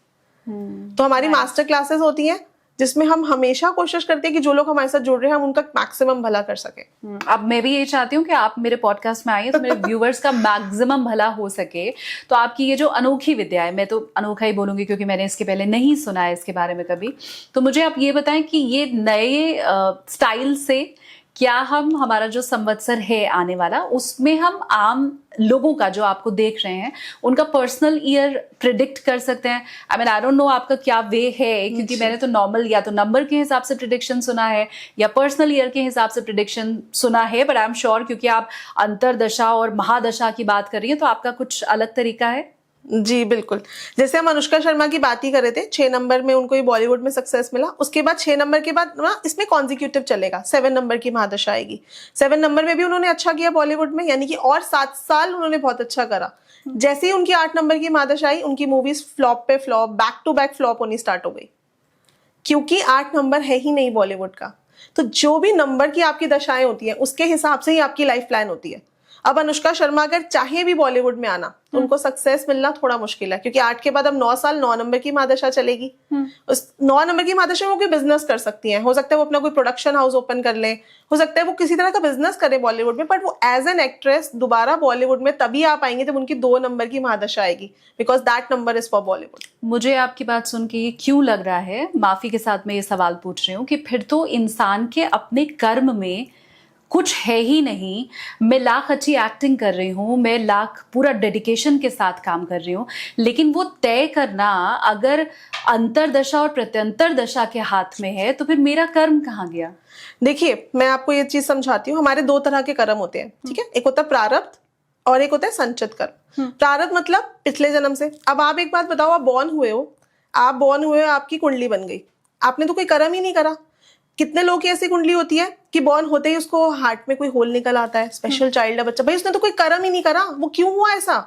तो हमारी मास्टर क्लासेस होती हैं जिसमें हम हमेशा कोशिश करते हैं कि जो लोग हमारे साथ जुड़ रहे हैं हम उनका मैक्सिमम भला कर सके। अब मैं भी ये चाहती हूँ कि आप मेरे पॉडकास्ट में आइए तो मेरे व्यूवर्स का मैक्सिमम भला हो सके। तो आपकी ये जो अनोखी विद्या है, मैं तो अनोखा ही बोलूंगी क्योंकि मैंने इसके पहले नहीं सुना है इसके बारे में कभी, तो मुझे आप ये बताएं कि ये नए स्टाइल से क्या हम हमारा जो संवत्सर है आने वाला, उसमें हम आम लोगों का जो आपको देख रहे हैं उनका पर्सनल ईयर प्रिडिक्ट कर सकते हैं? I mean I don't know आपका क्या वे है, क्योंकि मैंने तो नॉर्मल या तो नंबर के हिसाब से प्रिडिक्शन सुना है या पर्सनल ईयर के हिसाब से प्रिडिक्शन सुना है, बट आई एम श्योर क्योंकि आप अंतरदशा और महादशा की बात कर रही हैं तो आपका कुछ अलग तरीका है। जी बिल्कुल, जैसे हम अनुष्का शर्मा की बात ही कर रहे थे, 6 नंबर में उनको ये बॉलीवुड में सक्सेस मिला। उसके बाद 6 नंबर के बाद ना इसमें कॉन्जिक्यूटिव चलेगा, 7 नंबर की महादशा आएगी। 7 नंबर में भी उन्होंने अच्छा किया बॉलीवुड में, यानी कि और 7 साल उन्होंने बहुत अच्छा करा। जैसे ही उनकी 8 नंबर की महादशा आई, उनकी मूवीज फ्लॉप पे flop, back to back flop होनी स्टार्ट हो गई, क्योंकि 8 नंबर है ही नहीं बॉलीवुड का। तो जो भी नंबर की आपकी दशाएं होती है उसके हिसाब से ही आपकी लाइफ प्लान होती है। अब अनुष्का शर्मा अगर चाहे भी बॉलीवुड में आना तो उनको सक्सेस मिलना थोड़ा मुश्किल है, क्योंकि 8 के बाद अब 9 साल 9 नंबर की महादशा चलेगी। उस 9 नंबर की महादशा में वो कोई बिजनेस कर सकती हैं, हो सकता है वो अपना कोई प्रोडक्शन हाउस ओपन कर ले, हो सकता है वो किसी तरह का बिजनेस करे बॉलीवुड में, बट वो एज एन एक्ट्रेस दोबारा बॉलीवुड में तभी आ पाएंगे जब उनकी 2 नंबर की महादशा आएगी, because that number is for Bollywood. मुझे आपकी बात सुन के ये क्यों लग रहा है, माफी के साथ मैं ये सवाल पूछ रही हूँ, कि फिर तो इंसान के अपने कर्म में कुछ है ही नहीं। मैं लाख अच्छी एक्टिंग कर रही हूँ, मैं लाख पूरा डेडिकेशन के साथ काम कर रही हूँ, लेकिन वो तय करना अगर अंतरदशा और प्रत्यंतर दशा के हाथ में है तो फिर मेरा कर्म कहाँ गया? देखिए, मैं आपको ये चीज समझाती हूँ। हमारे 2 तरह के कर्म होते हैं, ठीक है? एक होता है प्रारब्ध और एक होता है संचित कर्म। प्रारब्ध मतलब पिछले जन्म से। अब आप एक बात बताओ, आप बॉर्न हुए हो, आपकी कुंडली बन गई, आपने तो कोई कर्म ही नहीं करा। कितने लोगों की ऐसी कुंडली होती है कि बॉर्न होते ही उसको हार्ट में कोई होल निकल आता है, स्पेशल चाइल्ड है बच्चा, भाई उसने तो कोई कर्म ही नहीं करा, वो क्यों हुआ ऐसा?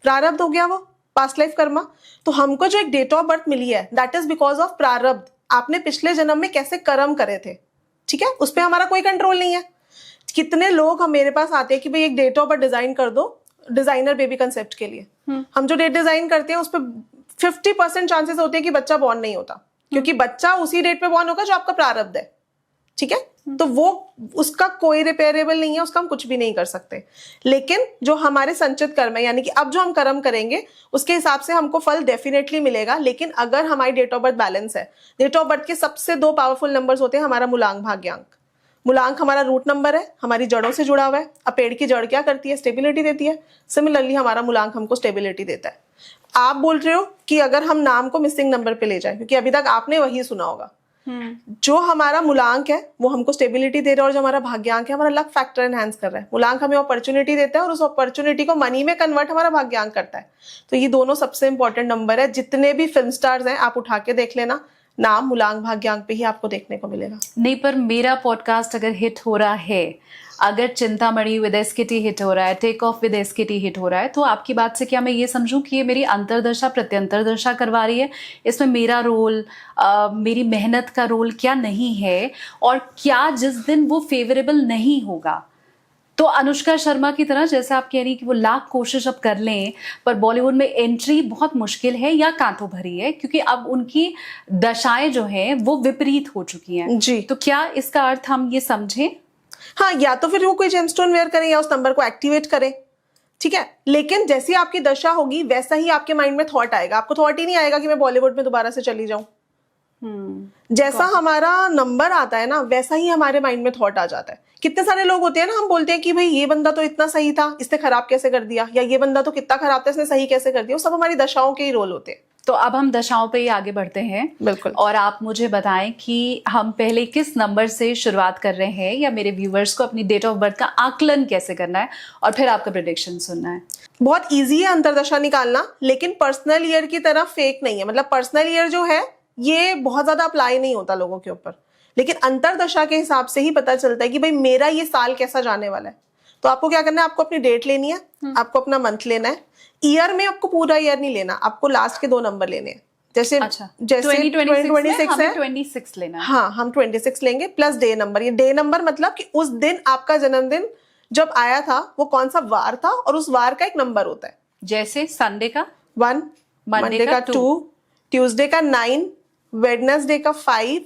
प्रारब्ध हो गया, वो पास्ट लाइफ कर्मा। तो हमको जो एक डेट ऑफ बर्थ मिली है दैट इज बिकॉज ऑफ प्रारब्ध। आपने पिछले जन्म में कैसे कर्म करे थे, ठीक है? उस पर हमारा कोई कंट्रोल नहीं है। कितने लोग हम मेरे पास आते हैं कि भाई एक डेट ऑफ बर्थ डिजाइन कर दो डिजाइनर बेबी कंसेप्ट के लिए। हम जो डेट डिजाइन करते हैं उस पर 50% चांसेस होते हैं कि बच्चा बॉर्न नहीं होता, क्योंकि बच्चा उसी डेट पे बॉर्न होगा जो आपका प्रारब्ध है, ठीक है। तो वो उसका कोई रिपेयरेबल नहीं है, उसका हम कुछ भी नहीं कर सकते। लेकिन जो हमारे संचित कर्म है, यानी कि अब जो हम कर्म करेंगे उसके हिसाब से हमको फल डेफिनेटली मिलेगा। लेकिन अगर हमारी डेट ऑफ बर्थ बैलेंस है, डेट ऑफ बर्थ के सबसे 2 पावरफुल नंबर्स होते हैं हमारा मूलांक भाग्यांक। मूलांक हमारा रूट नंबर है, हमारी जड़ों से जुड़ा हुआ है। अब पेड़ की जड़ क्या करती है? स्टेबिलिटी देती है। सिमिलरली हमारा मूलांक हमको स्टेबिलिटी देता है। आप बोल रहे हो कि अगर हम नाम को मिसिंग नंबर पे ले जाएं, क्योंकि अभी तक आपने वही सुना होगा, जो हमारा मूलांक है वो हमको स्टेबिलिटी दे रहा है, और जो हमारा भाग्यांक है हमारा लक फैक्टर एनहांस कर रहा है। मूलांक हमें अपॉर्चुनिटी देता है और उस अपॉर्चुनिटी को मनी में कन्वर्ट हमारा भाग्यांक करता है। तो ये दोनों सबसे इंपॉर्टेंट नंबर है। जितने भी फिल्म स्टार्स हैं आप उठा के देख लेना, नाम मूलांक भाग्यांक पे ही आपको देखने को मिलेगा। नहीं, पर मेरा पॉडकास्ट अगर हिट हो रहा है, अगर चिंतामणि विद एसकेटी हिट हो रहा है, take off with SKT hit हो रहा है, तो आपकी बात से क्या मैं ये समझूं कि ये मेरी अंतर्दशा प्रत्यंतर दशा करवा रही है? इसमें मेरा रोल, मेरी मेहनत का रोल क्या नहीं है? और क्या जिस दिन वो फेवरेबल नहीं होगा तो अनुष्का शर्मा की तरह, जैसे आप कह रही कि वो लाख कोशिश अब कर लें पर बॉलीवुड में एंट्री बहुत मुश्किल है या कांटों भरी है, क्योंकि अब उनकी दशाएं जो हैं वो विपरीत हो चुकी हैं जी। तो क्या इसका अर्थ हम ये समझें? हाँ, या तो फिर वो कोई जेमस्टोन वेयर करें या उस नंबर को एक्टिवेट करें, ठीक है। लेकिन जैसी आपकी दशा होगी वैसा ही आपके माइंड में थॉट आएगा। आपको थॉट ही नहीं आएगा कि मैं बॉलीवुड में दोबारा से चली जाऊं। जैसा हमारा नंबर आता है ना, वैसा ही हमारे माइंड में थॉट आ जाता है। कितने सारे लोग होते हैं ना, हम बोलते हैं कि भाई ये बंदा तो इतना सही था, इसने खराब कैसे कर दिया, या ये बंदा तो कितना खराब था, इसने सही कैसे कर दिया। वो सब हमारी दशाओं के ही रोल होते हैं। तो अब हम दशाओं पे ही आगे बढ़ते हैं। बिल्कुल। और आप मुझे बताएं कि हम पहले किस नंबर से शुरुआत कर रहे हैं, या मेरे व्यूवर्स को अपनी डेट ऑफ बर्थ का आकलन कैसे करना है और फिर आपका प्रेडिक्शन सुनना है। बहुत ईजी है अंतरदशा निकालना, लेकिन पर्सनल ईयर की तरह फेक नहीं है। मतलब पर्सनल ईयर जो है ये बहुत ज्यादा अप्लाई नहीं होता लोगों के ऊपर, लेकिन अंतरदशा के हिसाब से ही पता चलता है कि भाई मेरा ये साल कैसा जाने वाला है। तो आपको क्या करना है, आपको अपनी डेट लेनी है, आपको अपना मंथ लेना है। ईयर में आपको पूरा ईयर नहीं लेना, आपको लास्ट के 2 नंबर लेने हैं। जैसे अच्छा, जैसे 2026 है, 26 लेना है। हाँ, हम 26 लेंगे प्लस डे नंबर। ये डे नंबर मतलब कि उस दिन आपका जन्मदिन जब आया था वो कौन सा वार था, और उस वार का एक नंबर होता है। जैसे संडे का 1, मंडे का 2, ट्यूसडे का 9, वेडनेसडे का 5,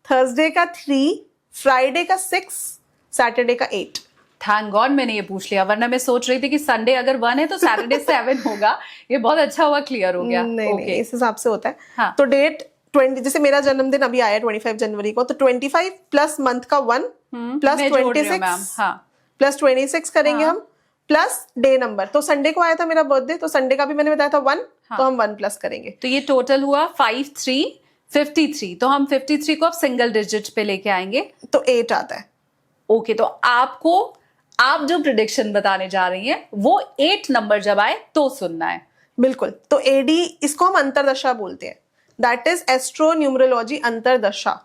थर्सडे का 3, फ्राइडे का 6, सैटरडे का 8। थैंक गॉड मैंने ये पूछ लिया, वरना मैं सोच रही थी कि संडे अगर 1 है तो सैटरडे 7 होगा। ये बहुत अच्छा हुआ, क्लियर हो गया। नहीं, इस हिसाब से होता है। हाँ। तो डेट 20, जैसे मेरा जन्मदिन अभी आया 25 जनवरी को, तो 25 प्लस मंथ का 1 प्लस 26, हाँ, प्लस 26 करेंगे हम, प्लस डे नंबर। तो संडे को आया था मेरा बर्थडे, तो संडे का भी मैंने बताया था 1, तो हम 1 प्लस करेंगे। तो ये टोटल हुआ 5, 3, 53। तो हम 53 को अब सिंगल डिजिट पे लेके आएंगे, तो 8 आता है। ओके, तो आप जो प्रिडिक्शन बताने जा रही हैं वो 8 नंबर जब आए तो सुनना है। बिल्कुल। तो एडी, इसको हम अंतरदशा बोलते हैं। दैट इज एस्ट्रो न्यूमरोलॉजी अंतरदशा।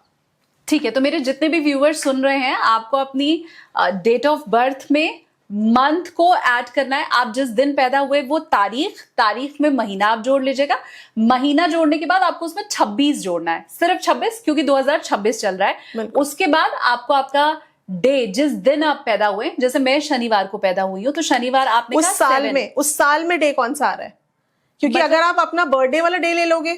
ठीक है, तो मेरे जितने भी व्यूअर्स सुन रहे हैं, आपको अपनी डेट ऑफ बर्थ में मंथ को ऐड करना है। आप जिस दिन पैदा हुए वो तारीख में महीना आप जोड़ लीजिएगा। महीना जोड़ने के बाद आपको उसमें 26 जोड़ना है, सिर्फ 26, क्योंकि 2026 चल रहा है। उसके बाद आपको आपका डे, जिस दिन आप पैदा हुए, जैसे मैं शनिवार को पैदा हुई हूँ तो शनिवार आपने उस साल में डे कौन सा आ रहा है, क्योंकि अगर आप अपना बर्थडे वाला डे ले लोगे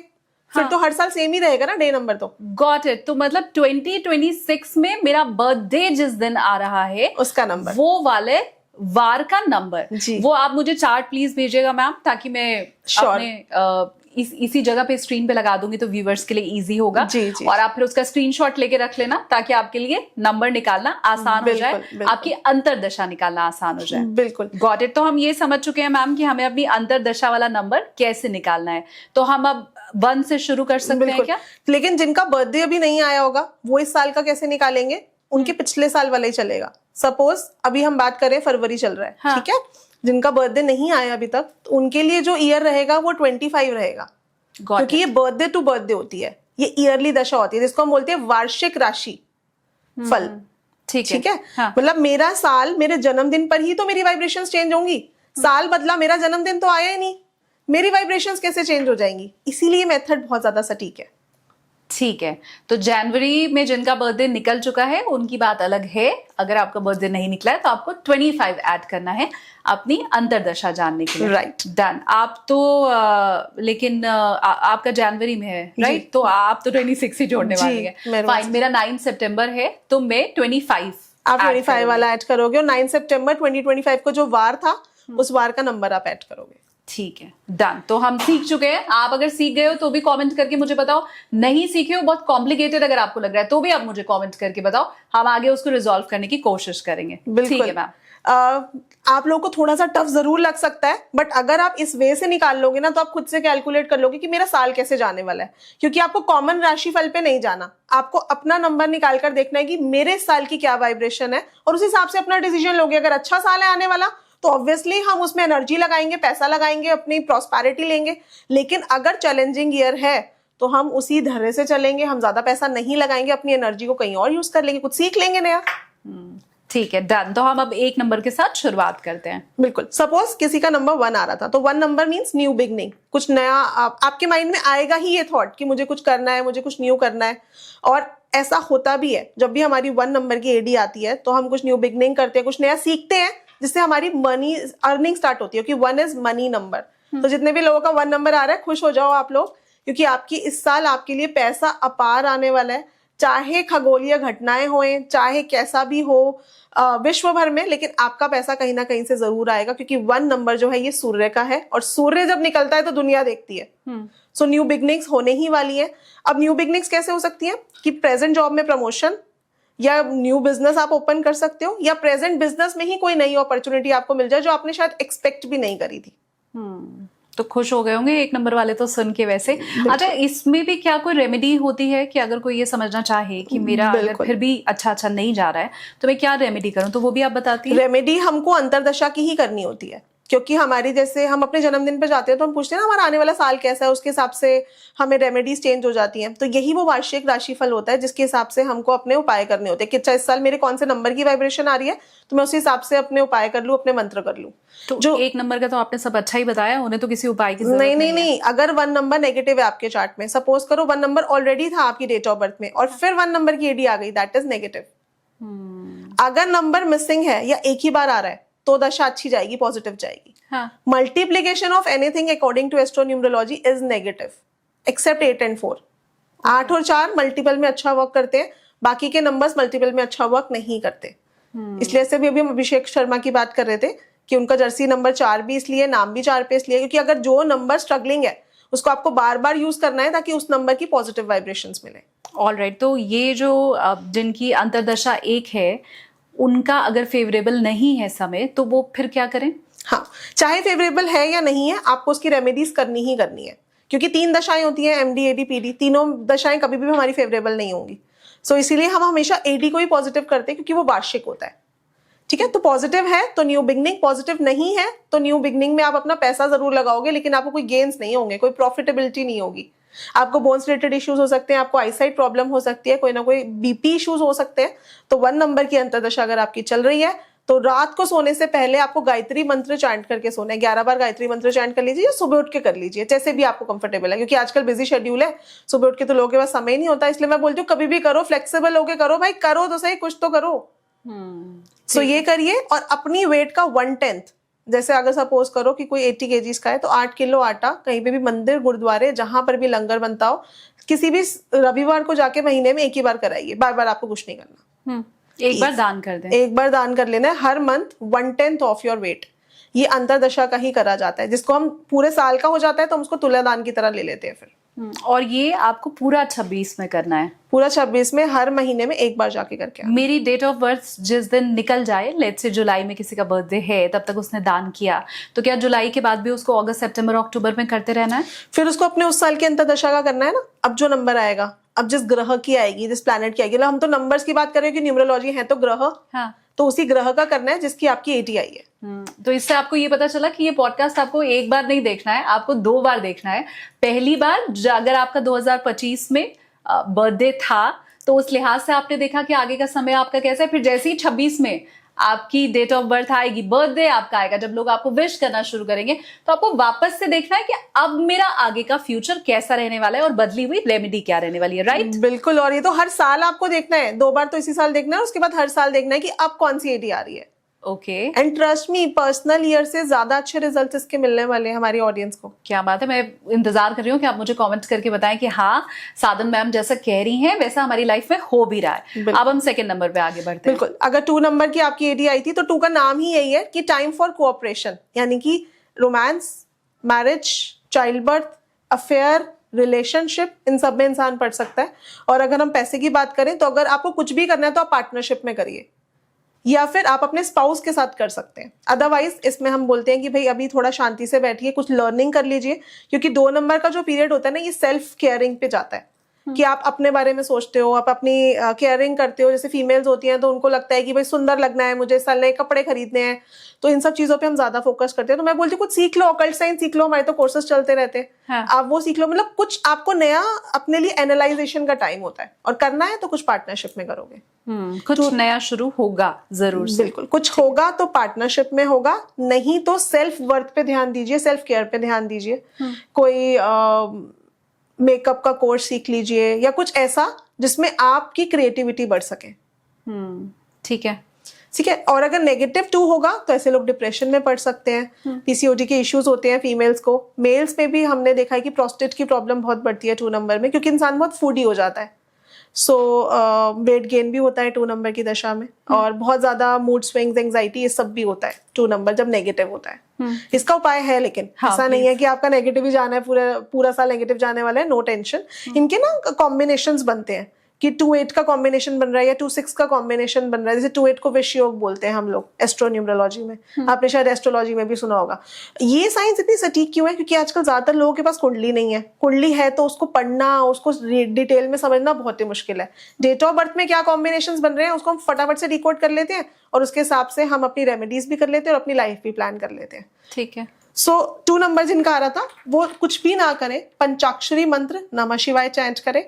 फिर तो हर साल सेम ही रहेगा ना डे नंबर। तो गॉट इट। तो मतलब 2026 में मेरा बर्थडे जिस दिन आ रहा है उसका नंबर, वो वाले वार का नंबर, वो आप मुझे चार्ट प्लीज भेजिएगा मैम, ताकि मैं अपने इसी जगह पे स्क्रीन पे लगा दूंगी तो व्यूवर्स के लिए इजी होगा। जी। और आप फिर उसका स्क्रीनशॉट लेके रख लेना ताकि आपके लिए नंबर निकालना आसान हो जाए, आपकी अंतरदशा निकालना आसान हो जाए। बिल्कुल, गॉट इट। तो हम ये समझ चुके हैं मैम कि हमें अपनी अंतरदशा वाला नंबर कैसे निकालना है। तो हम अब 1 से शुरू कर सकते हैं क्या? लेकिन जिनका बर्थडे अभी नहीं आया होगा वो इस साल का कैसे निकालेंगे? उनके पिछले साल वाला ही चलेगा। सपोज अभी हम बात करें, फरवरी चल रहा है, हाँ। ठीक है, जिनका बर्थडे नहीं आया अभी तक, तो उनके लिए जो ईयर रहेगा वो 25 रहेगा, क्योंकि ये बर्थडे टू बर्थडे होती है, ये ईयरली दशा होती है, जिसको हम बोलते हैं वार्षिक राशि फल। ठीक है, हाँ। मतलब मेरा साल मेरे जन्मदिन पर ही तो मेरी वाइब्रेशंस चेंज होंगी। साल बदला, मेरा जन्मदिन तो आया ही नहीं, मेरी वाइब्रेशंस कैसे चेंज हो जाएंगी? इसीलिए मेथड बहुत ज्यादा सटीक है। ठीक है, तो जनवरी में जिनका बर्थडे निकल चुका है उनकी बात अलग है। अगर आपका बर्थडे नहीं निकला है तो आपको 25 ऐड करना है अपनी अंतर्दशा जानने के लिए। राइट। डन। आप तो लेकिन आपका जनवरी में है, राइट? तो आप तो 26 ही जोड़ने जी, वाली है। मेरे फाइन, मेरा 9 सितंबर है तो मैं 25 आप add 25 करूंगी। वाला ऐड करोगे और 9 सितंबर 2025 को जो वार था उस वार का नंबर आप ऐड करोगे। ठीक है, डन। तो हम सीख चुके हैं। आप अगर सीख गए हो तो भी कमेंट करके मुझे बताओ, नहीं सीखे हो, बहुत कॉम्प्लिकेटेड अगर आपको लग रहा है तो भी आप मुझे कमेंट करके बताओ, हम आगे उसको रिजॉल्व करने की कोशिश करेंगे। ठीक बिल्कुल है मैम। आप लोगों को थोड़ा सा टफ जरूर लग सकता है, बट अगर आप इस वे से निकाल लोगे ना तो आप खुद से कैलकुलेट कर लोगे कि मेरा साल कैसे जाने वाला है, क्योंकि आपको कॉमन राशिफल पे नहीं जाना, आपको अपना नंबर निकाल कर देखना है कि मेरे साल की क्या वाइब्रेशन है और उस हिसाब से अपना डिसीजन लोगे। अगर अच्छा साल है आने वाला तो ऑब्वियसली हम उसमें एनर्जी लगाएंगे, पैसा लगाएंगे, अपनी प्रॉस्पेरिटी लेंगे। लेकिन अगर चैलेंजिंग ईयर है तो हम उसी धैर्य से चलेंगे, हम ज्यादा पैसा नहीं लगाएंगे, अपनी एनर्जी को कहीं और यूज कर लेंगे, कुछ सीख लेंगे नया। ठीक है, डन। तो हम अब एक नंबर के साथ शुरुआत करते हैं। बिल्कुल। सपोज किसी का नंबर 1 आ रहा था तो 1 नंबर मीन्स न्यू बिगनिंग, कुछ नया आपके माइंड में आएगा ही ये थॉट कि मुझे कुछ करना है, मुझे कुछ न्यू करना है। और ऐसा होता भी है, जब भी हमारी 1 नंबर की एडी आती है तो हम कुछ न्यू बिगनिंग करते हैं, कुछ नया सीखते हैं, जिससे हमारी मनी अर्निंग स्टार्ट होती है, क्योंकि 1 इज मनी नंबर। तो जितने भी लोगों का 1 नंबर आ रहा है, खुश हो जाओ आप लोग, क्योंकि आपकी इस साल आपके लिए पैसा अपार आने वाला है। चाहे खगोलीय घटनाएं होएं, चाहे कैसा भी हो विश्व भर में, लेकिन आपका पैसा कहीं ना कहीं से जरूर आएगा, क्योंकि 1 नंबर जो है ये सूर्य का है और सूर्य जब निकलता है तो दुनिया देखती है। सो न्यू बिगनिंग्स होने ही वाली है। अब न्यू बिगनिंग्स कैसे हो सकती है कि प्रेजेंट जॉब में प्रमोशन, या न्यू बिजनेस आप ओपन कर सकते हो, या प्रेजेंट बिजनेस में ही कोई नई अपॉर्चुनिटी आपको मिल जाए जो आपने शायद एक्सपेक्ट भी नहीं करी थी। तो खुश हो गए होंगे एक नंबर वाले तो सुन के वैसे। अच्छा, इसमें भी क्या कोई रेमेडी होती है कि अगर कोई ये समझना चाहे कि मेरा अगर फिर भी अच्छा नहीं जा रहा है तो मैं क्या रेमेडी करूं, तो वो भी आप बताती हैं? रेमेडी हमको अंतरदशा की ही करनी होती है, क्योंकि हमारी जैसे हम अपने जन्मदिन पे जाते हैं तो हम पूछते हैं ना हमारा आने वाला साल कैसा है, उसके हिसाब से हमें रेमेडीज चेंज हो जाती हैं। तो यही वो वार्षिक राशिफल होता है जिसके हिसाब से हमको अपने उपाय करने होते हैं कि अच्छा इस साल मेरे कौन से नंबर की वाइब्रेशन आ रही है, तो मैं उसी हिसाब से अपने उपाय कर लूं, अपने मंत्र कर लूं। तो जो एक नंबर का तो आपने सब अच्छा ही बताया, उन्हें तो किसी उपाय की जरूरत नहीं, अगर 1 नंबर नेगेटिव है आपके चार्ट में, सपोज करो 1 नंबर ऑलरेडी था आपकी डेट ऑफ बर्थ में और फिर 1 नंबर की एडी आ गई, दैट इज नेगेटिव। अगर नंबर मिसिंग है या एक ही बार आ रहा है तो दशा अच्छी जाएगी, पॉजिटिव जाएगी। Multiplication of anything according to astronumerology is negative except 8 and 4। 8 और 4 मल्टीपल में अच्छा वर्क करते हैं, बाकी के नंबर्स मल्टीपल में अच्छा वर्क नहीं करते। इसलिए से भी अभी हम अभिषेक शर्मा की बात कर रहे थे कि उनका जर्सी नंबर 4 भी इसलिए, नाम भी 4 पे इसलिए, क्योंकि अगर जो नंबर स्ट्रगलिंग है उसको आपको बार बार यूज करना है ताकि उस नंबर की पॉजिटिव वाइब्रेशंस मिले। ऑलराइट। तो ये जो जिनकी अंतर्दशा 1 है उनका अगर फेवरेबल नहीं है समय तो वो फिर क्या करें? हाँ, चाहे फेवरेबल है या नहीं है, आपको उसकी रेमेडीज करनी ही करनी है, क्योंकि 3 दशाएं होती हैं, एमडी, एडी, पीडी, तीनों दशाएं कभी भी हमारी फेवरेबल नहीं होंगी। सो इसीलिए हम हमेशा एडी को ही पॉजिटिव करते हैं, क्योंकि वो वार्षिक होता है। ठीक है, तो पॉजिटिव है तो न्यू बिगनिंग, पॉजिटिव नहीं है तो न्यू बिगनिंग में आप अपना पैसा जरूर लगाओगे, लेकिन आपको कोई गेन्स नहीं होंगे, कोई प्रॉफिटेबिलिटी नहीं होगी। आपको बोन्स रिलेटेड इश्यूज हो सकते हैं, आपको आईसाइट प्रॉब्लम हो सकती है, कोई ना कोई बीपी इश्यूज हो सकते हैं। तो 1 नंबर की अंतर्दशा अगर आपकी चल रही है तो रात को सोने से पहले आपको गायत्री मंत्र चैंट करके सोना है। 11 बार गायत्री मंत्र चैंट कर लीजिए या सुबह उठ के कर लीजिए, जैसे भी आपको कंफर्टेबल है, क्योंकि आजकल बिजी शेड्यूल है, सुबह उठ के तो लोगों के पास समय नहीं होता। इसलिए मैं बोलती हूँ कभी भी करो, फ्लेक्सिबल होके करो भाई, करो तो सही, कुछ तो करो। सो ये करिए। और अपनी वेट का 1/10, जैसे अगर सपोज करो कि कोई 80 kgs का है तो 8 किलो आटा कहीं पे भी मंदिर, गुरुद्वारे, जहां पर भी लंगर बनता हो, किसी भी रविवार को जाके महीने में एक ही बार कराइए, बार बार आपको कुछ नहीं करना। एक बार दान कर दें, एक बार दान कर लेना है हर मंथ 1/10 ऑफ योर वेट। ये अंतरदशा का ही करा जाता है, जिसको हम पूरे साल का हो जाता है तो हम उसको तुलादान की तरह ले लेते हैं फिर। और ये आपको पूरा 26 में करना है? पूरा 26 में, हर महीने में एक बार जाके करके। मेरी डेट ऑफ बर्थ जिस दिन निकल जाए, लेट्स से जुलाई में किसी का बर्थडे है, तब तक उसने दान किया, तो क्या जुलाई के बाद भी उसको अगस्त, सितंबर, अक्टूबर में करते रहना है? फिर उसको अपने उस साल की अंतरदशा का करना है ना। अब जो नंबर आएगा, अब जिस ग्रह की आएगी, जिस प्लैनेट की आएगी, हम तो नंबर्स की बात कर रहे हैं कि न्यूमरोलॉजी है तो ग्रह, हाँ, तो उसी ग्रह का करना है जिसकी आपकी 80 आई है। तो इससे आपको ये पता चला कि ये पॉडकास्ट आपको एक बार नहीं देखना है, आपको 2 बार देखना है। पहली बार अगर आपका 2025 में बर्थडे था तो उस लिहाज से आपने देखा कि आगे का समय आपका कैसा है, फिर जैसे ही 26 में आपकी डेट ऑफ बर्थ आएगी, बर्थडे आपका आएगा, जब लोग आपको विश करना शुरू करेंगे तो आपको वापस से देखना है कि अब मेरा आगे का फ्यूचर कैसा रहने वाला है और बदली हुई रेमेडी क्या रहने वाली है, राइट? बिल्कुल, और ये तो हर साल आपको देखना है, 2 बार तो इसी साल देखना है, उसके बाद हर साल देखना है कि अब कौन सी एडी आ रही है। Okay, and trust me, personal year से ज्यादा अच्छे रिजल्ट इसके मिलने वाले हैं हमारी ऑडियंस को। क्या बात है। मैं इंतजार कर रही हूँ कि आप मुझे कमेंट करके बताएं कि हाँ, साधन मैम जैसा कह रही हैं वैसा हमारी लाइफ में हो भी रहा है। अब हम सेकंड नंबर पे आगे बढ़ते हैं। बिल्कुल, अगर 2 नंबर की आपकी एडी आई थी तो 2 का नाम ही यही है कि टाइम फॉर कोऑपरेशन, यानी कि romance, marriage, child birth, affair, relationship, इन सब में इंसान पढ़ सकता है। और अगर हम पैसे की बात करें तो अगर आपको कुछ भी करना है तो आप पार्टनरशिप में करिए, या फिर आप अपने स्पाउस के साथ कर सकते हैं। अदरवाइज इसमें हम बोलते हैं कि भाई अभी थोड़ा शांति से बैठिए, कुछ लर्निंग कर लीजिए, क्योंकि 2 नंबर का जो पीरियड होता है ना, ये सेल्फ केयरिंग पे जाता है कि आप अपने बारे में सोचते हो, आप अपनी केयरिंग करते हो। जैसे फीमेल्स होती हैं तो उनको लगता है कि भाई सुंदर लगना है, मुझे साल नए कपड़े खरीदने हैं, तो इन सब चीजों पे हम ज्यादा फोकस करते हैं। तो मैं बोलती हूँ कुछ सीख लो, ऑकल्ट साइंस सीख लो, हमारे तो कोर्सेज चलते रहते हैं। हाँ। आप वो सीख लो, मतलब कुछ आपको नया अपने लिए एनालाइजेशन का टाइम होता है, और करना है तो कुछ पार्टनरशिप में करोगे। कुछ नया शुरू होगा जरूर से। बिल्कुल, कुछ होगा तो पार्टनरशिप में होगा, नहीं तो सेल्फ वर्थ पे ध्यान दीजिए, सेल्फ केयर पे ध्यान दीजिए। कोई मेकअप का कोर्स सीख लीजिए, या कुछ ऐसा जिसमें आपकी क्रिएटिविटी बढ़ सके। ठीक है, ठीक है। और अगर -2 होगा तो ऐसे लोग डिप्रेशन में पड़ सकते हैं। पीसीओडी के इश्यूज होते हैं फीमेल्स को। मेल्स में भी हमने देखा है कि प्रोस्टेट की प्रॉब्लम बहुत बढ़ती है 2 नंबर में, क्योंकि इंसान बहुत फूडी हो जाता है। सो वेट गेन भी होता है 2 नंबर की दशा में, और बहुत ज्यादा मूड स्विंग्स, एंजाइटी, ये सब भी होता है 2 नंबर जब नेगेटिव होता है। इसका उपाय है, लेकिन हाँ, ऐसा नहीं है कि आपका नेगेटिव ही जाना है, पूरा साल नेगेटिव जाने वाला है। No tension. इनके ना कॉम्बिनेशंस बनते हैं कि 2-8 का कॉम्बिनेशन बन रहा है या 2-6 का कॉम्बिनेशन बन रहा है। जैसे 2-8 को विष योग बोलते हैं हम लोग एस्ट्रोन्यूमरोलॉजी में, आपने शायद एस्ट्रोलॉजी में भी सुना होगा। ये साइंस इतनी सटीक क्यों है? क्योंकि आजकल ज्यादातर लोगों के पास कुंडली नहीं है। कुंडली है तो उसको पढ़ना, उसको डिटेल में समझना बहुत ही मुश्किल है। डेट ऑफ बर्थ में क्या कॉम्बिनेशन बन रहे हैं उसको हम फटाफट से डिकोड कर लेते हैं, और उसके हिसाब से हम अपनी रेमेडीज भी कर लेते हैं और अपनी लाइफ भी प्लान कर लेते हैं। ठीक है। सो 2 नंबर जिनका आ रहा था वो कुछ भी ना करें, पंचाक्षरी मंत्र नमः शिवाय चैंट करें।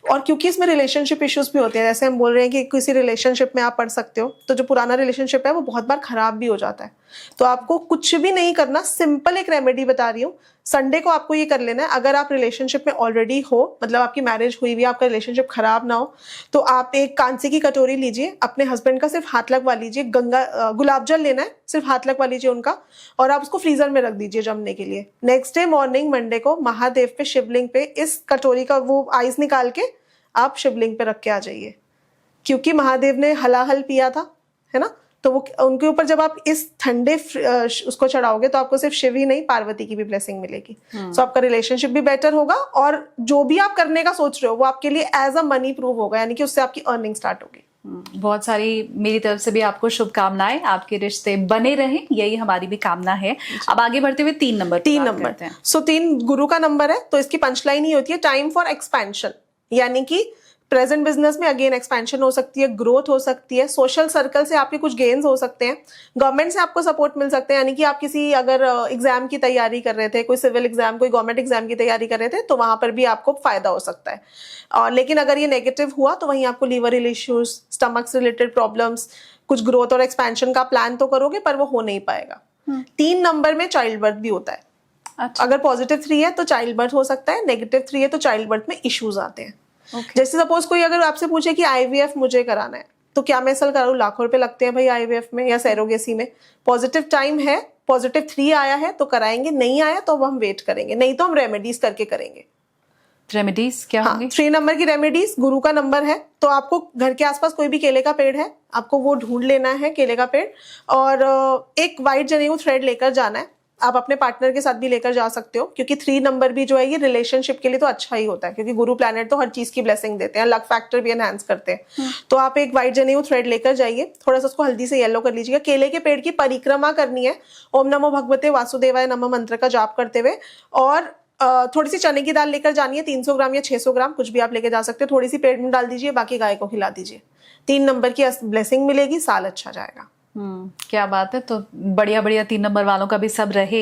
और क्योंकि इसमें रिलेशनशिप इश्यूज भी होते हैं, जैसे हम बोल रहे हैं कि किसी रिलेशनशिप में आप पढ़ सकते हो, तो जो पुराना रिलेशनशिप है वो बहुत बार खराब भी हो जाता है। तो आपको कुछ भी नहीं करना, सिंपल एक रेमेडी बता रही हूँ। संडे को आपको ये कर लेना है। अगर आप रिलेशनशिप में ऑलरेडी हो, मतलब आपकी मैरिज हुई हुई, आपका रिलेशनशिप खराब ना हो, तो आप एक कांसे की कटोरी लीजिए, अपने हस्बैंड का सिर्फ हाथ लगवा लीजिए, गुलाब जल लेना है, सिर्फ हाथ लगवा लीजिए उनका, और आप उसको फ्रीजर में रख दीजिए जमने के लिए। नेक्स्ट डे मॉर्निंग मंडे को महादेव पे, शिवलिंग पे इस कटोरी का वो आइस निकाल के आप शिवलिंग पे रख के आ जाइए, क्योंकि महादेव ने हलाहल पिया था, है ना, तो वो उनके ऊपर जब आप इस ठंडे उसको चढ़ाओगे तो आपको सिर्फ शिव ही नहीं, पार्वती की भी ब्लेसिंग मिलेगी। सो आपका रिलेशनशिप भी बेटर होगा, और जो भी आप करने का सोच रहे हो वो आपके लिए एज अ मनी प्रूव होगा, यानी कि उससे आपकी अर्निंग स्टार्ट होगी। बहुत सारी मेरी तरफ से भी आपको शुभकामनाएं, आपके रिश्ते बने रहें, यही हमारी भी कामना है। अब आगे बढ़ते हुए 3 नंबर। 3 नंबर, सो 3 गुरु का नंबर है, तो इसकी पंचलाइन ही होती है टाइम फॉर एक्सपेंशन, यानी कि प्रेजेंट बिजनेस में अगेन एक्सपेंशन हो सकती है, ग्रोथ हो सकती है, सोशल सर्कल से आपके कुछ गेन्स हो सकते हैं, गवर्नमेंट से आपको सपोर्ट मिल सकते हैं, यानी कि आप किसी अगर एग्जाम की तैयारी कर रहे थे, कोई सिविल एग्जाम, कोई गवर्नमेंट एग्जाम की तैयारी कर रहे थे, तो वहां पर भी आपको फायदा हो सकता है। और लेकिन अगर ये नेगेटिव हुआ तो वहीं आपको लीवर इश्यूज, स्टमक से रिलेटेड प्रॉब्लम्स, कुछ ग्रोथ और एक्सपेंशन का प्लान तो करोगे पर वो हो नहीं पाएगा। 3 नंबर में चाइल्ड बर्थ भी होता है। अच्छा। अगर +3 है तो चाइल्ड बर्थ हो सकता है, -3 है तो चाइल्ड बर्थ में इश्यूज आते हैं। जैसे सपोज कोई अगर आपसे पूछे कि IVF मुझे कराना है, तो क्या मैं ऐसा करूँ? लाखों रुपए लगते हैं भाई IVF में या सैरोगेसी में। पॉजिटिव टाइम है, +3 आया है तो कराएंगे, नहीं आया तो हम वेट करेंगे, नहीं तो हम रेमेडीज करके करेंगे। रेमेडीज क्या होंगी? 3 नंबर की रेमेडीज, गुरु का नंबर है, तो आपको घर के आसपास कोई भी केले का पेड़ है, आपको वो ढूंढ लेना है केले का पेड़, और एक व्हाइट जनेऊ थ्रेड लेकर जाना है। आप अपने पार्टनर के साथ भी लेकर जा सकते हो, क्योंकि 3 नंबर भी जो है ये रिलेशनशिप के लिए तो अच्छा ही होता है, क्योंकि गुरु प्लैनेट तो हर चीज की ब्लेसिंग देते हैं, लक फैक्टर भी एनहांस करते हैं। तो आप एक व्हाइट जनेऊ थ्रेड लेकर जाइए, थोड़ा सा उसको हल्दी से येलो कर लीजिएगा, केले के पेड़ की परिक्रमा करनी है, ओम नमो भगवते वासुदेवाय नमः मंत्र का जाप करते हुए, और थोड़ी सी चने की दाल लेकर जानी है, 300 ग्राम या 600 ग्राम, कुछ भी आप लेके जा सकते हो। थोड़ी सी पेड़ में डाल दीजिए, बाकी गाय को खिला दीजिए। 3 नंबर की ब्लेसिंग मिलेगी, साल अच्छा जाएगा। क्या बात है। तो बढ़िया बढ़िया 3 नंबर वालों का भी सब रहे।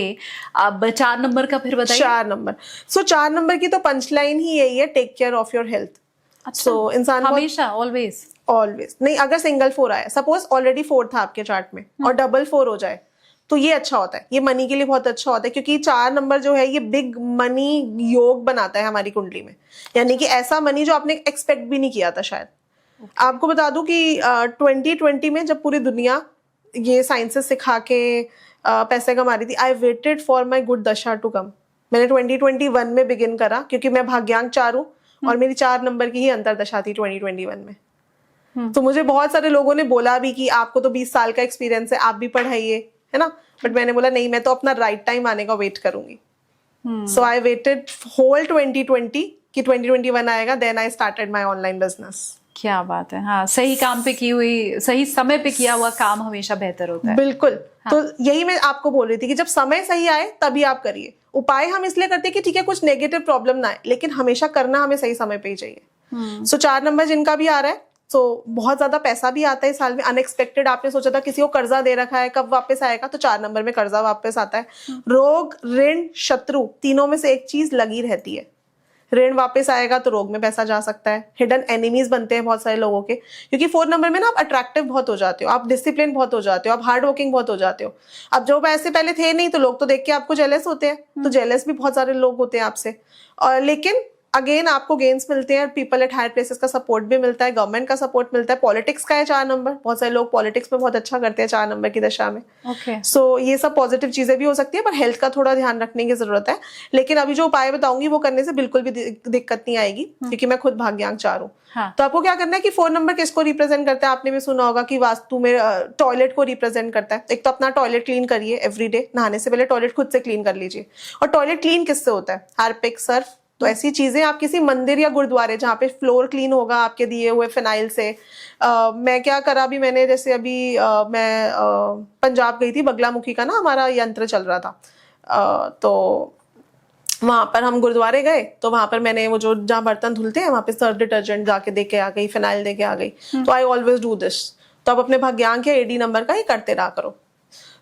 अब 4 नंबर का फिर बताइए। 4 नंबर, 4 नंबर की तो पंचलाइन ही यही है, take care of your health. So इंसान बहुत हमेशा ऑलवेज ऑलवेज नहीं, अगर सिंगल 4 आया, सपोज ऑलरेडी 4 था आपके चार्ट में और डबल 4 हो जाए तो ये अच्छा होता है, ये मनी के लिए बहुत अच्छा होता है, क्योंकि 4 नंबर जो है ये बिग मनी योग बनाता है हमारी कुंडली में, यानी कि ऐसा मनी जो आपने एक्सपेक्ट भी नहीं किया था शायद। आपको बता दूं कि 2020 में जब पूरी दुनिया ये साइंसेस सिखा के पैसे कमा रही थी, I waited for my good दशा टू कम। मैंने 2021 में बिगिन करा, क्योंकि मैं भाग्यांक 4 हूँ और मेरी 4 नंबर की ही अंतरदशा थी 2021 में। तो मुझे बहुत सारे लोगों ने बोला भी कि आपको तो 20 साल का एक्सपीरियंस है, आप भी पढ़ाइए, है ना, बट मैंने बोला नहीं, मैं तो अपना राइट टाइम आने का वेट करूंगी। सो आई वेटेड होल 2020 कि 2021 आएगा, then I started my online business. क्या बात है। हाँ, सही काम पे की हुई, सही समय पे किया हुआ काम हमेशा बेहतर होता है। बिल्कुल। हाँ। तो यही मैं आपको बोल रही थी कि जब समय सही आए तभी आप करिए। उपाय हम इसलिए करते हैं कि ठीक है कुछ नेगेटिव प्रॉब्लम ना आए, लेकिन हमेशा करना हमें सही समय पे ही चाहिए। सो 4 नंबर जिनका भी आ रहा है, तो बहुत ज्यादा पैसा भी आता है इस साल में, अनएक्सपेक्टेड। आपने सोचा था किसी को कर्जा दे रखा है, कब वापस आएगा, तो 4 नंबर में कर्जा वापस आता है। रोग, ऋण, शत्रु, तीनों में से एक चीज लगी रहती है। ऋण वापस आएगा तो रोग में पैसा जा सकता है। हिडन एनिमीज बनते हैं बहुत सारे लोगों के, क्योंकि 4 नंबर में ना आप अट्रैक्टिव बहुत हो जाते हो, आप डिसिप्लिन बहुत हो जाते हो, आप हार्ड वर्किंग बहुत हो जाते हो। अब जो पैसे पहले थे नहीं, तो लोग तो देख के आपको जेलस होते हैं, तो जेलस भी बहुत सारे लोग होते हैं आपसे। और लेकिन अगेन आपको गेन्स मिलते हैं, पीपल एट हायर प्लेसेस का सपोर्ट भी मिलता है, गवर्नमेंट का सपोर्ट मिलता है, पॉलिटिक्स का है 4 नंबर, बहुत सारे लोग पॉलिटिक्स में बहुत अच्छा करते हैं 4 नंबर की दशा में। सो ये सब पॉजिटिव चीजें भी हो सकती है, पर हेल्थ का थोड़ा ध्यान रखने की जरूरत है। लेकिन अभी जो उपाय बताऊंगी वो करने से बिल्कुल भी दिक्कत नहीं आएगी, क्योंकि मैं खुद भाग्यांक 4 हूँ। हाँ। तो आपको क्या करना है कि 4 नंबर किसको रिप्रेजेंट करता है, आपने भी सुना होगा कि वास्तु में टॉयलेट को रिप्रेजेंट करता है। एक तो अपना टॉयलेट क्लीन करिए एवरीडे, नहाने से पहले टॉयलेट खुद से क्लीन कर लीजिए। और टॉयलेट क्लीन किससे होता है, हार्पिक, सर्फ, तो ऐसी चीजें आप किसी मंदिर या गुरुद्वारे जहाँ पे फ्लोर क्लीन होगा आपके दिए हुए फिनाइल से। मैं क्या करा अभी मैंने, जैसे अभी मैं पंजाब गई थी, बगलामुखी का ना हमारा यंत्र चल रहा था, तो वहां पर हम गुरुद्वारे गए, तो वहां पर मैंने वो जो जहाँ बर्तन धुलते हैं वहां पे सर्फ डिटर्जेंट जाके दे के आ गई, फिनाइल दे के आ गई। तो आई ऑलवेज डू दिस। तो आप अपने भाग्यांक या एडी नंबर का ही करते रहा करो।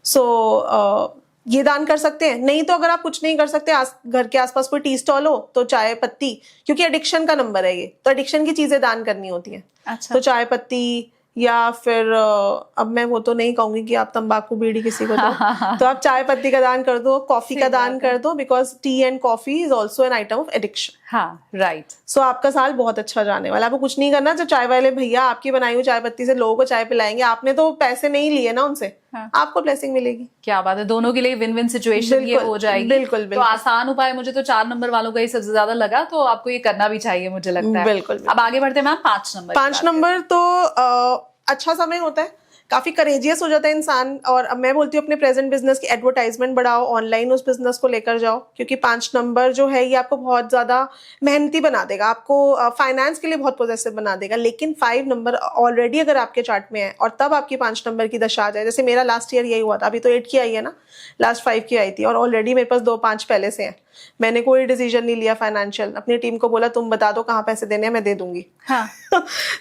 सो ये दान कर सकते हैं। नहीं तो अगर आप कुछ नहीं कर सकते, घर के आसपास कोई टी स्टॉल हो तो चाय पत्ती, क्योंकि एडिक्शन का नंबर है ये, तो एडिक्शन की चीजें दान करनी होती हैं। अच्छा। तो चाय पत्ती, या फिर अब मैं वो तो नहीं कहूंगी कि आप तंबाकू बीड़ी किसी को दो, तो आप चाय पत्ती का दान कर दो, कॉफी का दान कर दो, because T and coffee is also an item of addiction. हाँ, राइट। सो आपका साल बहुत अच्छा जाने वाला। आपको कुछ नहीं करना, जो चाय वाले भैया आपकी बनाई हुई चाय पत्ती से लोगों को चाय पिलाएंगे, आपने तो पैसे नहीं लिए ना उनसे, हाँ। आपको ब्लेसिंग मिलेगी। क्या बात है, दोनों के लिए विन विन सिचुएशन ये हो जाएगी। बिल्कुल। तो आसान उपाय मुझे तो 4 नंबर वालों का ही सबसे ज्यादा लगा, तो आपको ये करना भी चाहिए मुझे लगता है। बिल्कुल। अब आगे बढ़ते हैं मैम 5 नंबर। 5 नंबर तो अच्छा समय होता है, काफी करेजियस हो जाता है इंसान। और अब मैं बोलती हूँ अपने प्रेजेंट बिजनेस की एडवर्टाइजमेंट बढ़ाओ, ऑनलाइन उस बिजनेस को लेकर जाओ, क्योंकि 5 नंबर जो है ये आपको बहुत ज्यादा मेहनती बना देगा, आपको फाइनेंस के लिए बहुत पॉजिटिव बना देगा। लेकिन 5 नंबर ऑलरेडी अगर आपके चार्ट में है और तब आपकी 5 नंबर की दशा आ जाए, जैसे मेरा लास्ट ईयर यही हुआ था, अभी तो 8 की आई है ना, लास्ट 5 की आई थी, और ऑलरेडी मेरे पास 2-5 पहले से हैं। मैंने कोई डिसीजन नहीं लिया फाइनेंशियल, अपनी टीम को बोला तुम बता दो कहाँ पैसे देने हैं, मैं दे दूंगी। हाँ।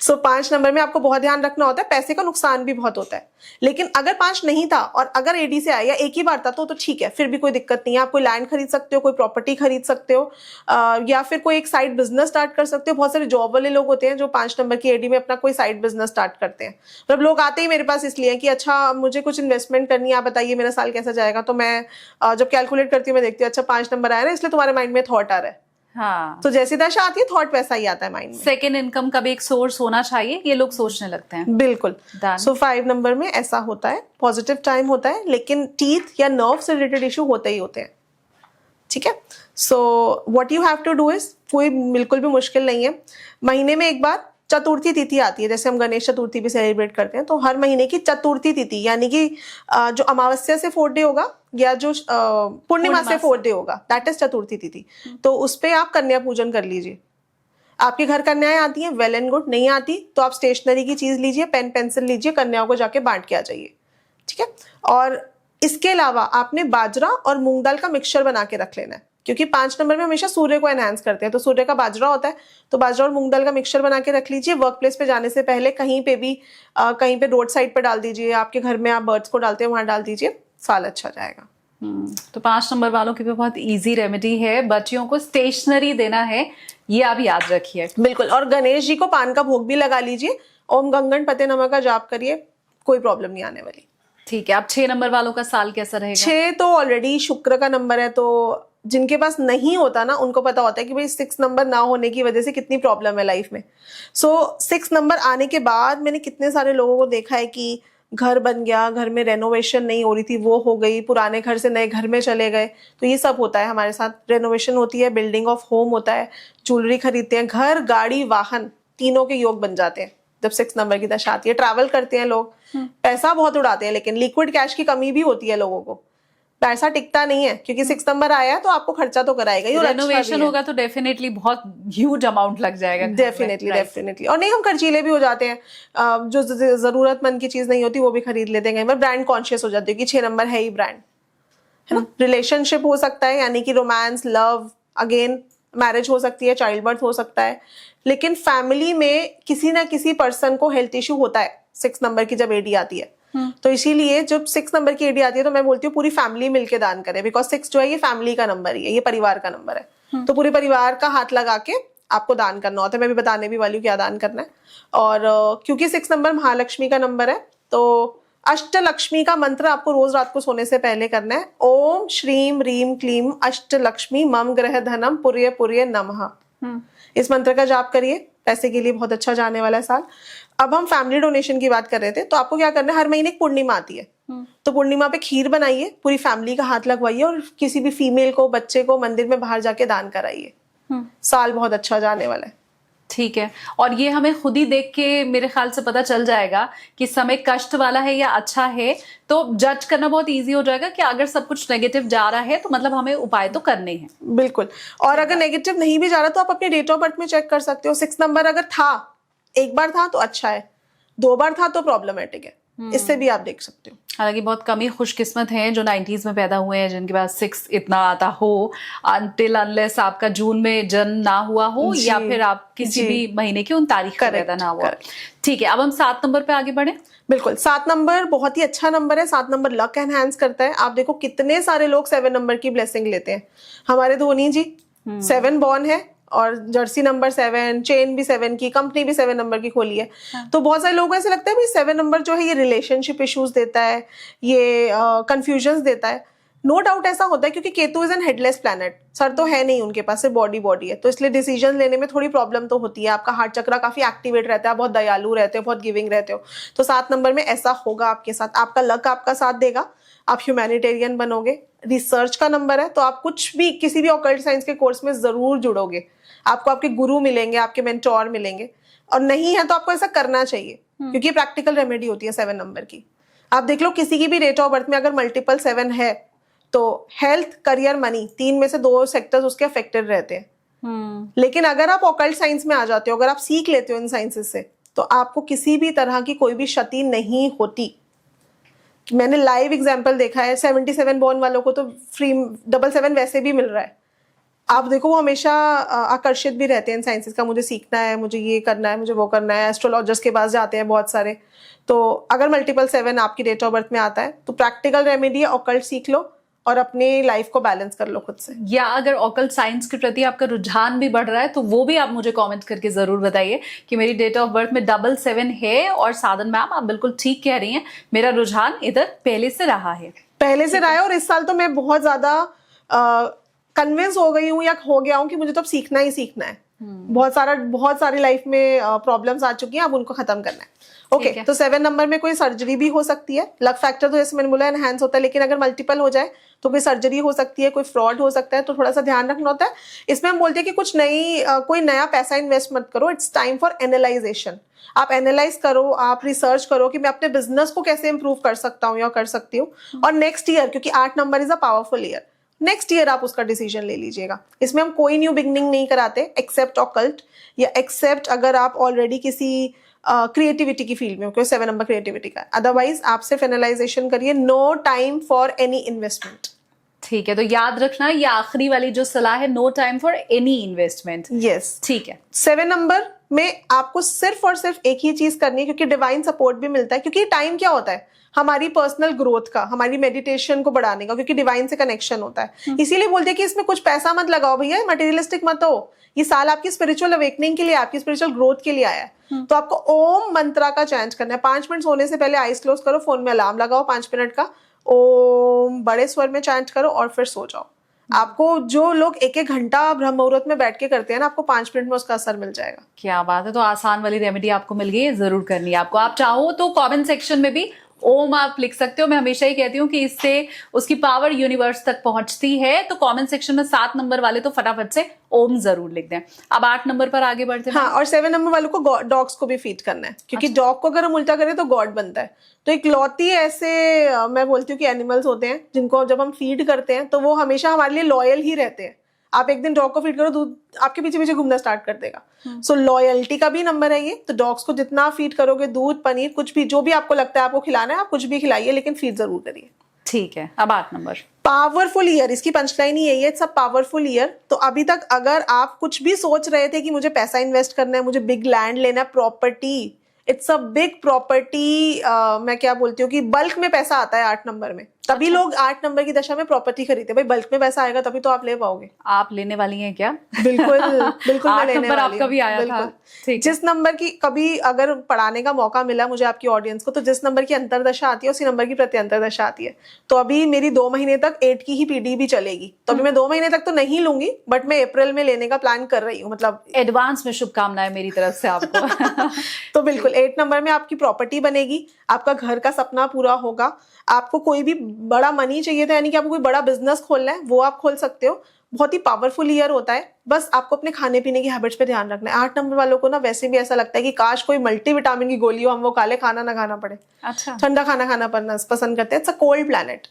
सो 5 नंबर में आपको बहुत ध्यान रखना होता है, पैसे का नुकसान भी बहुत होता है। लेकिन अगर 5 नहीं था और अगर एडी से आया, एक ही बार था, तो ठीक है, फिर भी कोई दिक्कत नहीं है। आप कोई लैंड खरीद सकते हो, कोई प्रॉपर्टी खरीद सकते हो, या फिर कोई एक साइड बिजनेस स्टार्ट कर सकते हो। बहुत सारे जॉब वाले लोग होते हैं जो 5 नंबर की एडी में अपना कोई साइड बिजनेस स्टार्ट करते हैं। मतलब लोग आते ही मेरे पास इसलिए कि अच्छा मुझे कुछ इन्वेस्टमेंट करनी है, आप बताइए मेरा साल कैसा जाएगा। तो मैं जब कैलकुलेट करती हूँ मैं देखती हूँ अच्छा 5 नंबर आया ना, इसलिए तुम्हारे माइंड में थॉट आ रहा है। हाँ। तो जैसी दशा आती है थॉट वैसा ही आता है माइंड में। सेकेंड इनकम का भी एक सोर्स होना चाहिए, ये लोग सोचने लगते हैं। बिल्कुल। सो 5 नंबर में ऐसा होता है, पॉजिटिव टाइम होता है, लेकिन टीथ या नर्व से रिलेटेड इशू होते ही होते हैं। ठीक है। So what you have to do is, कोई बिल्कुल भी मुश्किल नहीं है, महीने में एक बार चतुर्थी तिथि आती है, जैसे हम गणेश चतुर्थी भी सेलिब्रेट करते हैं, तो हर महीने की चतुर्थी तिथि, यानी कि जो अमावस्या से 4 डे होगा या जो पूर्णिमा से 4 डे होगा, दैट इज चतुर्थी तिथि। तो उस पे आप कन्या पूजन कर लीजिए। आपके घर कन्याएं आती हैं, वेल एंड गुड, नहीं आती तो आप स्टेशनरी की चीज लीजिए, पेन पेंसिल लीजिए, कन्याओं को जाके बांट के आ जाइए। ठीक है। और इसके अलावा आपने बाजरा और मूंग दाल का मिक्सचर बना के रख लेना है, क्योंकि 5 नंबर में हमेशा सूर्य को एनहांस करते हैं, तो सूर्य का बाजरा होता है, तो बाजरा और मूंग दाल का मिक्सचर बना के रख लीजिए। वर्क प्लेस पे जाने से पहले कहीं पे भी कहीं पे रोड साइड पे डाल दीजिए, आपके घर में आप बर्ड्स को डालते हैं वहां डाल दीजिए, साल अच्छा जाएगा। तो 5 नंबर वालों की भी बहुत इजी रेमेडी है, बच्चियों को स्टेशनरी देना है ये आप याद रखिए। बिल्कुल। और गणेश जी को पान का भोग भी लगा लीजिए, ओम गंगन पते नमः का जाप करिए, कोई प्रॉब्लम नहीं आने वाली। ठीक है, अब 6 नंबर वालों का साल कैसा रहेगा? 6 तो ऑलरेडी शुक्र का नंबर है, तो जिनके पास नहीं होता ना उनको पता होता है कि भाई 6 नंबर ना होने की वजह से कितनी प्रॉब्लम है लाइफ में। सो 6 नंबर आने के बाद मैंने कितने सारे लोगों को देखा है कि घर बन गया, घर में रेनोवेशन नहीं हो रही थी वो हो गई, पुराने घर से नए घर में चले गए। तो ये सब होता है हमारे साथ, रेनोवेशन होती है, बिल्डिंग ऑफ होम होता है, ज्वेलरी खरीदते हैं, घर गाड़ी वाहन तीनों के योग बन जाते हैं जब 6 नंबर की दशा आती है। ट्रैवल करते हैं लोग, पैसा बहुत उड़ाते हैं, लेकिन लिक्विड कैश की कमी भी होती है लोगों को, पैसा टिकता नहीं है क्योंकि 6 नंबर आया तो आपको खर्चा तो कराएगा ही, और रेनोवेशन होगा तो डेफिनेटली बहुत ह्यूज अमाउंट लग जाएगा। डेफिनेटली। और नहीं, हम खर्चीले भी हो जाते हैं, जो जरूरतमंद की चीज नहीं होती वो भी खरीद लेते हैं। मैं ब्रांड कॉन्शियस हो जाती हूँ कि 6 नंबर है ही ब्रांड, है ना। रिलेशनशिप हो सकता है, यानी कि रोमांस, लव, अगेन मैरिज हो सकती है, चाइल्ड बर्थ हो सकता है, लेकिन फैमिली में किसी ना किसी पर्सन को हेल्थ इश्यू होता है 6 नंबर की जब एडी आती है। तो इसीलिए जब 6 नंबर की एडी आती है तो मैं बोलती हूँ पूरी फैमिली मिलके दान करे, बिकॉज 6 जो है ये फैमिली का नंबर ही है, ये परिवार का नंबर है। तो पूरे परिवार का हाथ लगा के आपको दान करना होता है। मैं भी बताने भी वाली हूँ क्या दान करना है। और क्योंकि 6 नंबर महालक्ष्मी का नंबर है, तो अष्टलक्ष्मी का मंत्र आपको रोज रात को सोने से पहले करना है। ओम श्रीम रीम क्लीम अष्टलक्ष्मी मम ग्रह धनम पुर्य पुर्य नमः। इस मंत्र का जाप करिए, पैसे के लिए बहुत अच्छा जाने वाला है साल। अब हम फैमिली डोनेशन की बात कर रहे थे, तो आपको क्या करना है, हर महीने एक पूर्णिमा आती है, तो पूर्णिमा पे खीर बनाइए, पूरी फैमिली का हाथ लगवाइए और किसी भी फीमेल को, बच्चे को मंदिर में बाहर जाके दान कराइए। साल बहुत अच्छा जाने वाला है। ठीक है, और ये हमें खुद ही देख के मेरे ख्याल से पता चल जाएगा कि समय कष्ट वाला है या अच्छा है, तो जज करना बहुत इजी हो जाएगा कि अगर सब कुछ नेगेटिव जा रहा है तो मतलब हमें उपाय तो करने हैं। बिल्कुल। और अगर नेगेटिव नहीं भी जा रहा तो आप अपने डेट ऑफ बर्थ में चेक कर सकते हो। 6 नंबर अगर था, एक बार था तो अच्छा है, 2 बार था तो प्रॉब्लमैटिक है, इससे भी आप देख सकते हो। हालांकि बहुत कम ही खुशकिस्मत हैं जो 90s में पैदा हुए हैं जिनके पास 6 इतना आता हो, अनटिल अनलेस आपका जून में जन्म ना हुआ हो या फिर आप किसी भी महीने की उन तारीख का पैदा ना हुआ। ठीक है, अब हम 7 नंबर पे आगे बढ़े। बिल्कुल, 7 नंबर बहुत ही अच्छा नंबर है। 7 नंबर लक एनहांस करता है। आप देखो कितने सारे लोग 7 नंबर की ब्लेसिंग लेते हैं। हमारे धोनी जी 7 बॉर्न है, और जर्सी नंबर 7, चेन भी 7 की, कंपनी भी 7 नंबर की खोली है। तो बहुत सारे लोगों को ऐसे लगता है भाई 7 नंबर जो है ये रिलेशनशिप इश्यूज देता है, ये कंफ्यूजन्स देता है। नो डाउट ऐसा होता है क्योंकि Ketu is an headless planet, sir तो है नहीं उनके पास, सिर्फ बॉडी है, तो इसलिए डिसीजन लेने में थोड़ी प्रॉब्लम तो होती है। आपका हार्ट चक्र काफी एक्टिवेट रहता है, बहुत दयालु रहते हो, बहुत गिविंग रहते हो, तो 7 नंबर में ऐसा होगा आपके साथ। आपका लक आपका साथ देगा, आप ह्यूमैनिटेरियन बनोगे। रिसर्च का नंबर है, तो आप कुछ भी किसी भी ऑकल्ट साइंस के कोर्स में जरूर जुड़ोगे, आपको आपके गुरु मिलेंगे, आपके मेंटोर मिलेंगे, और नहीं है तो आपको ऐसा करना चाहिए क्योंकि प्रैक्टिकल रेमेडी होती है 7 नंबर की। आप देख लो किसी की भी डेट ऑफ बर्थ में अगर मल्टीपल 7 है तो हेल्थ, करियर, मनी, 3 में से 2 सेक्टर्स उसके अफेक्टेड रहते हैं। लेकिन अगर आप ऑकल्ट साइंस में आ जाते हो, अगर आप सीख लेते हो इन साइंसेस से, तो आपको किसी भी तरह की कोई भी क्षति नहीं होती। मैंने लाइव एग्जाम्पल देखा है, 77 बॉर्न वालों को तो फ्री 777 वैसे भी मिल रहा है। आप देखो वो हमेशा आकर्षित भी रहते हैं इन साइंसेस का, मुझे सीखना है, मुझे ये करना है, मुझे वो करना है, एस्ट्रोलॉजर्स के पास जाते हैं बहुत सारे। तो अगर मल्टीपल 7 आपकी डेट ऑफ बर्थ में आता है तो प्रैक्टिकल रेमेडी है, ऑकल्ट सीख लो और अपनी लाइफ को बैलेंस कर लो खुद से। या अगर ऑकल्ट साइंस के प्रति आपका रुझान भी बढ़ रहा है तो वो भी आप मुझे कमेंट करके जरूर बताइए कि मेरी डेट ऑफ बर्थ में 777 है, और साधन मैम आप बिल्कुल ठीक कह रही हैं, मेरा रुझान इधर पहले से रहा है। और इस साल तो मैं बहुत ज्यादा कन्विंस हो गई हूँ या हो गया हूँ कि मुझे तो अब सीखना ही सीखना है। बहुत सारी लाइफ में प्रॉब्लम्स आ चुकी हैं, अब उनको खत्म करना है। ओके, तो 7 नंबर में कोई सर्जरी भी हो सकती है। लक फैक्टर तो जैसे मैंने बोला एनहांस होता है, लेकिन अगर मल्टीपल हो जाए तो कोई सर्जरी हो सकती है, कोई फ्रॉड हो सकता है, तो थोड़ा सा ध्यान रखना होता है। इसमें हम बोलते हैं कि कोई नया पैसा इन्वेस्ट मत करो, इट्स टाइम फॉर एनालाइजेशन। आप एनालाइज करो, आप रिसर्च करो कि मैं अपने बिजनेस को कैसे इंप्रूव कर सकता हूँ या कर सकती हूँ, और नेक्स्ट ईयर, क्योंकि 8 number is a powerful year, next year आप उसका डिसीजन ले लीजिएगा। इसमें हम कोई न्यू बिगनिंग नहीं कराते एक्सेप्ट ऑकल्ट, या एक्सेप्ट अगर आप ऑलरेडी किसी क्रिएटिविटी की फील्ड में हो, कोई 7 नंबर क्रिएटिविटी का। अदरवाइज आप सिर्फ एनालाइजेशन करिए, no time for any investment. ठीक है, तो याद रखना ये आखिरी वाली जो सलाह है, no time for any investment. Yes, ठीक है। 7 नंबर में आपको सिर्फ और सिर्फ एक ही चीज करनी है, क्योंकि डिवाइन सपोर्ट भी मिलता है। क्योंकि टाइम क्या होता है हमारी पर्सनल ग्रोथ का, हमारी मेडिटेशन को बढ़ाने का, क्योंकि डिवाइन से कनेक्शन होता है। इसीलिए बोलते हैं कि इसमें कुछ पैसा मत लगाओ भैया, मटेरियलिस्टिक मत हो। ये साल आपकी स्पिरिचुअल अवेकनिंग के लिए, आपकी स्पिरिचुअल ग्रोथ के लिए आया है। तो आपको ओम मंत्रा का चैंट करना है। 5 मिनट सोने से पहले आइज क्लोज करो, फोन में अलार्म लगाओ 5 मिनट का, ओम बड़े स्वर में चैंट करो और फिर सो जाओ। आपको जो लोग 1-1 घंटा ब्रह्म मुहूर्त में बैठ के करते हैं ना, आपको 5 मिनट में उसका असर मिल जाएगा। क्या बात है। तो आसान वाली रेमेडी आपको मिल गई, जरूर करनी है आपको। आप चाहो तो कमेंट सेक्शन में भी ओम आप लिख सकते हो। मैं हमेशा ही कहती हूँ कि इससे उसकी पावर यूनिवर्स तक पहुंचती है। तो कमेंट सेक्शन में 7 नंबर वाले तो फटाफट से ओम जरूर लिख दें। अब 8 नंबर पर आगे बढ़ते हैं। हाँ, और 7 नंबर वालों को डॉग्स को भी फीड करना है, क्योंकि डॉग को अगर हम उल्टा करें तो गॉड बनता है। तो इकलौती ऐसे मैं बोलती हूँ कि एनिमल्स होते हैं जिनको जब हम फीड करते हैं तो वो हमेशा हमारे लिए लॉयल ही रहते हैं। आप एक दिन डॉग को फीड करो, दूध आपके पीछे पीछे घूमना स्टार्ट कर देगा। सो लॉयल्टी का भी नंबर है ये। तो डॉग्स को जितना फीड करोगे, दूध, पनीर, कुछ भी जो भी आपको लगता है आपको खिलाना है, आप कुछ भी खिलाइए, लेकिन फीड जरूर करिए। ठीक है, अब 8 नंबर। पावरफुल ईयर, इसकी पंचलाइन ही यही है, सब पावरफुल ईयर। तो अभी तक अगर आप कुछ भी सोच रहे थे कि मुझे पैसा इन्वेस्ट करना है, मुझे बिग लैंड लेना है, property, it's a big property, मैं क्या बोलती हूँ कि बल्क में पैसा आता है 8 नंबर में, तभी लोग 8 नंबर की दशा में प्रॉपर्टी खरीदते हैं। भाई बल्क में पैसा आएगा तभी तो आप ले पाओगे। आप लेने वाली हैं क्या? बिल्कुल बिल्कुल, मैं 8 लेने नंबर वाली आपका हूँ। भी आया था। ठीक है। जिस नंबर की कभी अगर पढ़ाने का मौका मिला मुझे आपकी ऑडियंस को, तो जिस नंबर की अंतरदशा आती है उसी नंबर की प्रत्यंतर दशा आती है। तो अभी मेरी 2 महीने तक 8 की ही पीडी भी चलेगी। तो अभी मैं 2 महीने तक तो नहीं लूंगी, बट मैं अप्रैल में लेने का प्लान कर रही हूँ। मतलब एडवांस में शुभकामनाएं मेरी तरफ से आपको। तो बिल्कुल 8 नंबर में आपकी प्रॉपर्टी बनेगी, आपका घर का सपना पूरा होगा। आपको कोई भी बड़ा मनी चाहिए था, यानी कि आपको कोई बड़ा बिजनेस खोलना है, वो आप खोल सकते हो। बहुत ही पावरफुल ईयर होता है। बस आपको अपने खाने पीने की हैबिट्स पे ध्यान रखना है। 8 नंबर वालों को ना वैसे भी ऐसा लगता है कि काश कोई मल्टीविटामिन की गोली हो, हम वो काले खाना ना खाना पड़े। अच्छा। ठंडा खाना खाना पसंद करते हैं। इट्स अ कोल्ड प्लैनेट,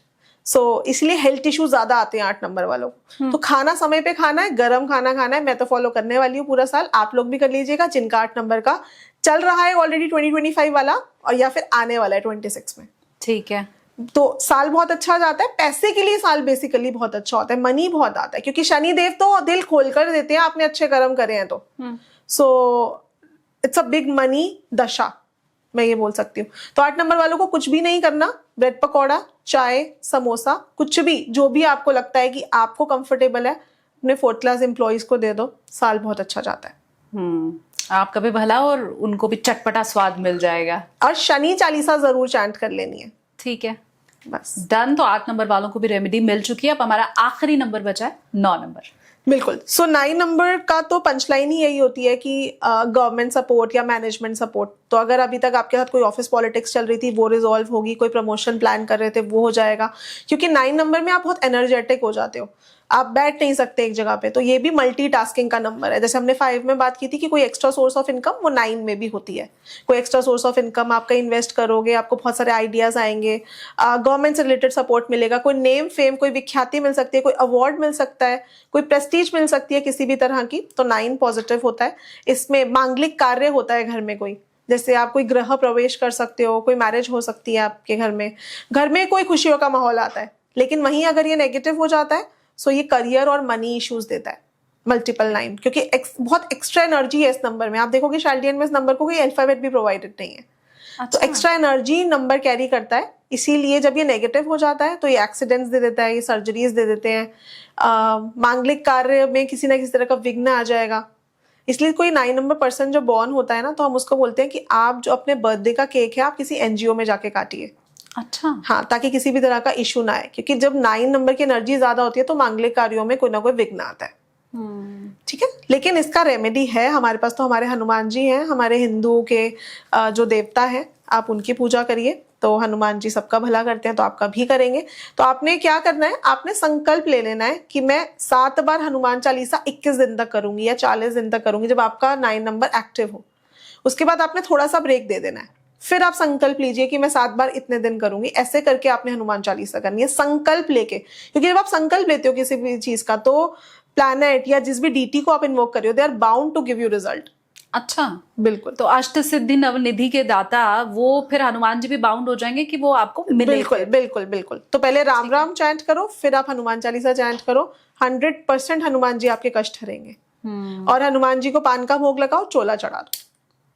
सो इसलिए हेल्थ इश्यू ज्यादा आते हैं 8 नंबर वालों को। तो खाना समय पे खाना है, गर्म खाना खाना है। मैं तो फॉलो करने वाली हूँ पूरा साल, आप लोग भी कर लीजिएगा। जिनका 8 नंबर का चल रहा है ऑलरेडी 2025 वाला, और या फिर आने वाला है 26 में, ठीक है। तो साल बहुत अच्छा जाता है। पैसे के लिए साल बेसिकली बहुत अच्छा होता है, मनी बहुत आता है, क्योंकि शनि देव तो दिल खोल कर देते हैं आपने अच्छे कर्म करे हैं तो। So it's a big money दशा, मैं ये बोल सकती हूँ। तो 8 नंबर वालों को कुछ भी नहीं करना, ब्रेड पकौड़ा, चाय, समोसा, कुछ भी जो भी आपको लगता है कि आपको कंफर्टेबल है, अपने 4th क्लास एम्प्लॉइज को दे दो। साल बहुत अच्छा जाता है। आपका भी भला और उनको भी चटपटा स्वाद मिल जाएगा। और शनि चालीसा जरूर चैंट कर लेनी है। ठीक है, बस डन। तो 8 नंबर वालों को भी रेमेडी मिल चुकी है। अब हमारा आखिरी नंबर बचा है 9 नंबर। बिल्कुल। सो 9 नंबर का तो पंचलाइन ही यही होती है कि गवर्नमेंट सपोर्ट या मैनेजमेंट सपोर्ट। तो अगर अभी तक आपके साथ कोई ऑफिस पॉलिटिक्स चल रही थी, वो रिजॉल्व होगी। कोई प्रमोशन प्लान कर रहे थे, वो हो जाएगा। क्योंकि 9 नंबर में आप बहुत एनर्जेटिक हो जाते हो, आप बैठ नहीं सकते एक जगह पे। तो ये भी मल्टीटास्किंग का नंबर है। जैसे हमने 5 में बात की थी कि कोई एक्स्ट्रा सोर्स ऑफ इनकम, वो 9 में भी होती है। कोई एक्स्ट्रा सोर्स ऑफ इनकम आप कहीं इन्वेस्ट करोगे, आपको बहुत सारे आइडियाज आएंगे, गवर्नमेंट से रिलेटेड सपोर्ट मिलेगा, कोई नेम फेम, कोई विख्याति मिल सकती है, कोई अवार्ड मिल सकता है, कोई प्रेस्टीज मिल सकती है किसी भी तरह की। तो 9 पॉजिटिव होता है। इसमें मांगलिक कार्य होता है घर में कोई, जैसे आप कोई गृह प्रवेश कर सकते हो, कोई मैरिज हो सकती है आपके घर में कोई खुशियों का माहौल आता है। लेकिन वहीं अगर ये नेगेटिव हो जाता है, सो ये करियर और मनी इश्यूज देता है। मल्टीपल 9, क्योंकि बहुत एक्स्ट्रा एनर्जी है इस नंबर में। आप देखोगे शाल्डियन में इस नंबर को कोई अल्फाबेट भी प्रोवाइडेड नहीं है। अच्छा। तो एक्स्ट्रा एनर्जी नंबर कैरी करता है। इसीलिए जब ये नेगेटिव हो जाता है तो ये एक्सीडेंट्स दे देता है, ये सर्जरीज दे देते हैं, मांगलिक कार्य में किसी ना किसी तरह का विघ्न आ जाएगा। इसलिए कोई 9 नंबर पर्सन जो बॉर्न होता है ना, तो हम उसको बोलते हैं कि आप जो अपने बर्थडे का केक है, आप किसी एनजीओ में जाके काटिए। अच्छा। हाँ, ताकि किसी भी तरह का इशू ना आए। क्योंकि जब 9 नंबर की एनर्जी ज्यादा होती है तो मांगलिक कार्यों में कोई ना कोई विघ्न आता है। ठीक है, लेकिन इसका रेमेडी है हमारे पास। तो हमारे हनुमान जी हैं, हमारे हिंदुओं के जो देवता हैं, आप उनकी पूजा करिए। तो हनुमान जी सबका भला करते हैं, तो आपका भी करेंगे। तो आपने क्या करना है, आपने संकल्प ले लेना है कि मैं 7 बार हनुमान चालीसा 21 दिन तक करूंगी या 40 दिन तक करूंगी, जब आपका 9 नंबर एक्टिव हो। उसके बाद आपने थोड़ा सा ब्रेक दे देना है। फिर आप संकल्प लीजिए कि मैं 7 बार इतने दिन करूंगी। ऐसे करके आपने हनुमान चालीसा करनी है संकल्प लेके। क्योंकि जब आप संकल्प लेते हो किसी भी चीज का, तो प्लैनेट या जिस भी डीटी को आप इन्वोक कर रहे हो, they are bound to give you result. अच्छा, बिल्कुल। तो अष्ट सिद्धि नवनिधि के दाता वो फिर हनुमान जी भी बाउंड हो जाएंगे कि वो आपको मिले। बिल्कुल बिल्कुल बिल्कुल। तो पहले राम राम चैंट करो, फिर आप हनुमान चालीसा चैंट करो। 100% हनुमान जी आपके कष्ट हरेंगे। और हनुमान जी को पान का भोग लगाओ, चोला चढ़ा दो।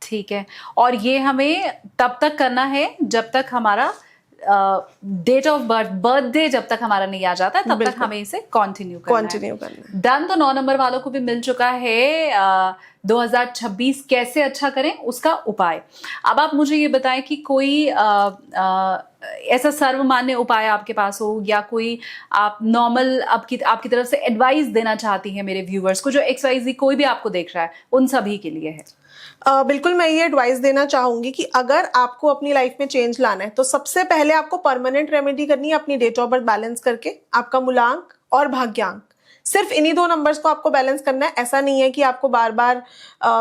ठीक है, और ये हमें तब तक करना है जब तक हमारा डेट ऑफ बर्थडे जब तक हमारा नहीं आ जाता तब तक हमें इसे कंटिन्यू करना है। डन। तो 9 नंबर वालों को भी मिल चुका है 2026 कैसे अच्छा करें उसका उपाय। अब आप मुझे ये बताएं कि कोई ऐसा सर्वमान्य उपाय आपके पास हो, या कोई आप नॉर्मल आपकी तरफ से एडवाइस देना चाहती हैं मेरे व्यूवर्स को, जो XYZ कोई भी आपको देख रहा है उन सभी के लिए है। बिल्कुल, मैं ये एडवाइस देना चाहूंगी कि अगर आपको अपनी लाइफ में चेंज लाना है तो सबसे पहले आपको परमानेंट रेमेडी करनी है अपनी डेट ऑफ बर्थ बैलेंस करके, आपका मूलांक और भाग्यांक, सिर्फ इन्हीं 2 नंबर्स को आपको बैलेंस करना है। ऐसा नहीं है कि आपको बार बार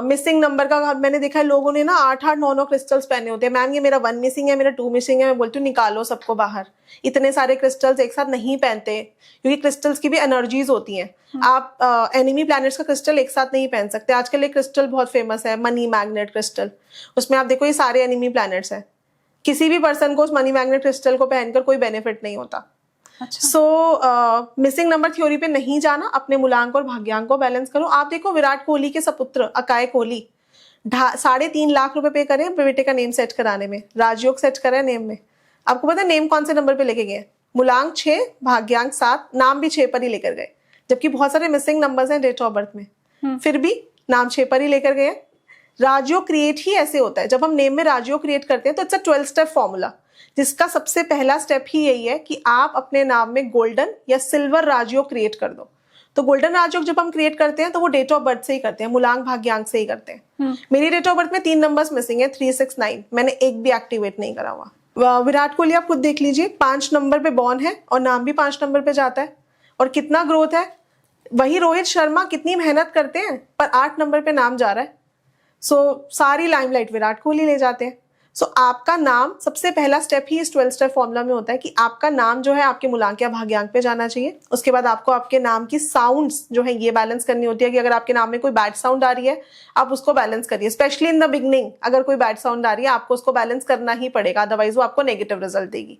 मिसिंग नंबर का, मैंने देखा है लोगों ने ना 8-8, 9-9 क्रिस्टल्स पहने होते हैं। मैम ये मेरा 1 मिसिंग है, मेरा 2 मिसिंग है। मैं बोलती हूँ निकालो सबको बाहर, इतने सारे क्रिस्टल्स एक साथ नहीं पहनते, क्योंकि क्रिस्टल्स की भी एनर्जीज होती हैं। आप एनिमी प्लैनेट्स का क्रिस्टल एक साथ नहीं पहन सकते। आजकल एक क्रिस्टल बहुत फेमस है, मनी मैग्नेट क्रिस्टल, उसमें आप देखो ये सारे एनिमी प्लैनेट्स हैं। किसी भी पर्सन को उस मनी मैग्नेट क्रिस्टल को पहनकर कोई बेनिफिट नहीं होता। सो मिसिंग नंबर थ्योरी पे नहीं जाना, अपने मूलांक और भाग्यांक को बैलेंस करो। आप देखो विराट कोहली के सपुत्र अकाय कोहली 3.5 लाख रुपए पे करें बेटे का नेम सेट कराने में, राजयोग सेट करा है नेम में। आपको पता है नेम कौन से नंबर पे लेके गए? मूलांक 6, भाग्यांक 7, नाम भी 6 पर ही लेकर गए, जबकि बहुत सारे मिसिंग नंबर्स हैं डेट ऑफ बर्थ में, फिर भी नाम 6 पर ही लेकर गए। राजयोग क्रिएट ही ऐसे होता है, जब हम नेम में राजयोग क्रिएट करते हैं तो इट्स अ 12 स्टेप फॉर्मूला, जिसका सबसे पहला स्टेप ही यही है कि आप अपने नाम में गोल्डन या सिल्वर राजयोग क्रिएट कर दो। तो गोल्डन राजयोग जब हम क्रिएट करते हैं तो वो डेट ऑफ बर्थ से ही करते हैं, मूलांक भाग्यांक से ही करते हैं। मेरी डेट ऑफ बर्थ में 3 नंबर्स मिसिंग है, 3, 6, 9, मैंने एक भी एक्टिवेट नहीं करा हुआ। विराट कोहली आप खुद देख लीजिए, 5 नंबर पे बॉर्न है और नाम भी 5 नंबर पे जाता है, और कितना ग्रोथ है। वही रोहित शर्मा कितनी मेहनत करते हैं पर 8 नंबर पे नाम जा रहा है। सो सारी लाइमलाइट विराट कोहली ले जाते हैं। सो आपका नाम, सबसे पहला स्टेप ही इस 12 स्टेप फॉर्मूला में होता है कि आपका नाम जो है आपके मूलांक या भाग्यांक पे जाना चाहिए। उसके बाद आपको आपके नाम की साउंड्स जो है ये बैलेंस करनी होती है कि अगर आपके नाम में कोई बैड साउंड आ रही है आप उसको बैलेंस करिए, स्पेशली इन द बिगनिंग। अगर कोई बैड साउंड आ रही है आपको उसको बैलेंस करना ही पड़ेगा, अदरवाइज वो आपको नेगेटिव रिजल्ट देगी।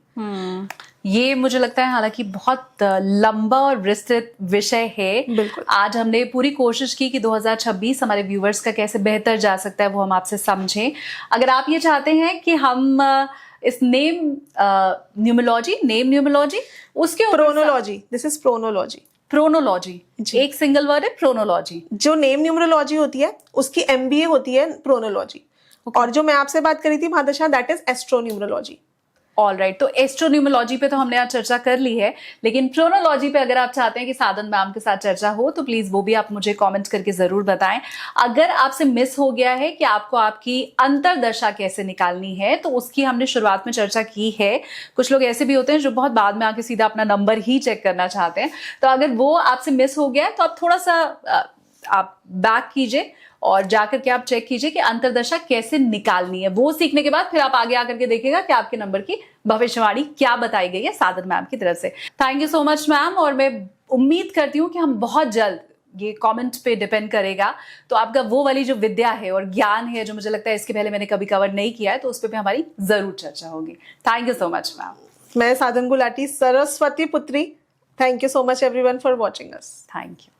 ये मुझे लगता है हालांकि बहुत लंबा और विस्तृत विषय है। बिल्कुल। आज हमने पूरी कोशिश की कि 2026 हमारे व्यूवर्स का कैसे बेहतर जा सकता है वो हम आपसे समझें। अगर आप ये चाहते हैं कि हम इस नेम न्यूमरोलॉजी उसके प्रोनोलॉजी, दिस इज प्रोनोलॉजी। प्रोनोलॉजी एक सिंगल वर्ड है, प्रोनोलॉजी। जो नेम न्यूमरोलॉजी होती है उसकी MBA होती है प्रोनोलॉजी। और जो मैं आपसे बात करी थी महादशा, दैट इज एस्ट्रोन्यूमरोलॉजी। ऑल राइट, तो एस्ट्रोन्यूमरोलॉजी पे तो हमने आज चर्चा कर ली है, लेकिन प्रोनोलॉजी पे अगर आप चाहते हैं कि साधन मैम के साथ चर्चा हो तो प्लीज वो भी आप मुझे कमेंट करके जरूर बताएं। अगर आपसे मिस हो गया है कि आपको आपकी अंतरदशा कैसे निकालनी है तो उसकी हमने शुरुआत में चर्चा की है। कुछ लोग ऐसे भी होते हैं जो बहुत बाद में आके सीधा अपना नंबर ही चेक करना चाहते हैं, तो अगर वो आपसे मिस हो गया है तो आप थोड़ा सा आप बैक कीजिए और जाकर के आप चेक कीजिए कि अंतरदशा कैसे निकालनी है। वो सीखने के बाद फिर आप आगे आकर के देखिएगा कि आपके नंबर की भविष्यवाणी क्या बताई गई है साधन मैम की तरफ से। Thank you so much ma'am, और मैं उम्मीद करती हूँ कि हम बहुत जल्द, ये कमेंट पे डिपेंड करेगा, तो आपका वो वाली जो विद्या है और ज्ञान है जो मुझे लगता है इसके पहले मैंने कभी कवर नहीं किया है, तो उस पर भी हमारी जरूर चर्चा होगी। Thank you so much ma'am. मैं साधन गुलाटी, सरस्वती पुत्री। Thank you so much everyone for watching us. Thank you.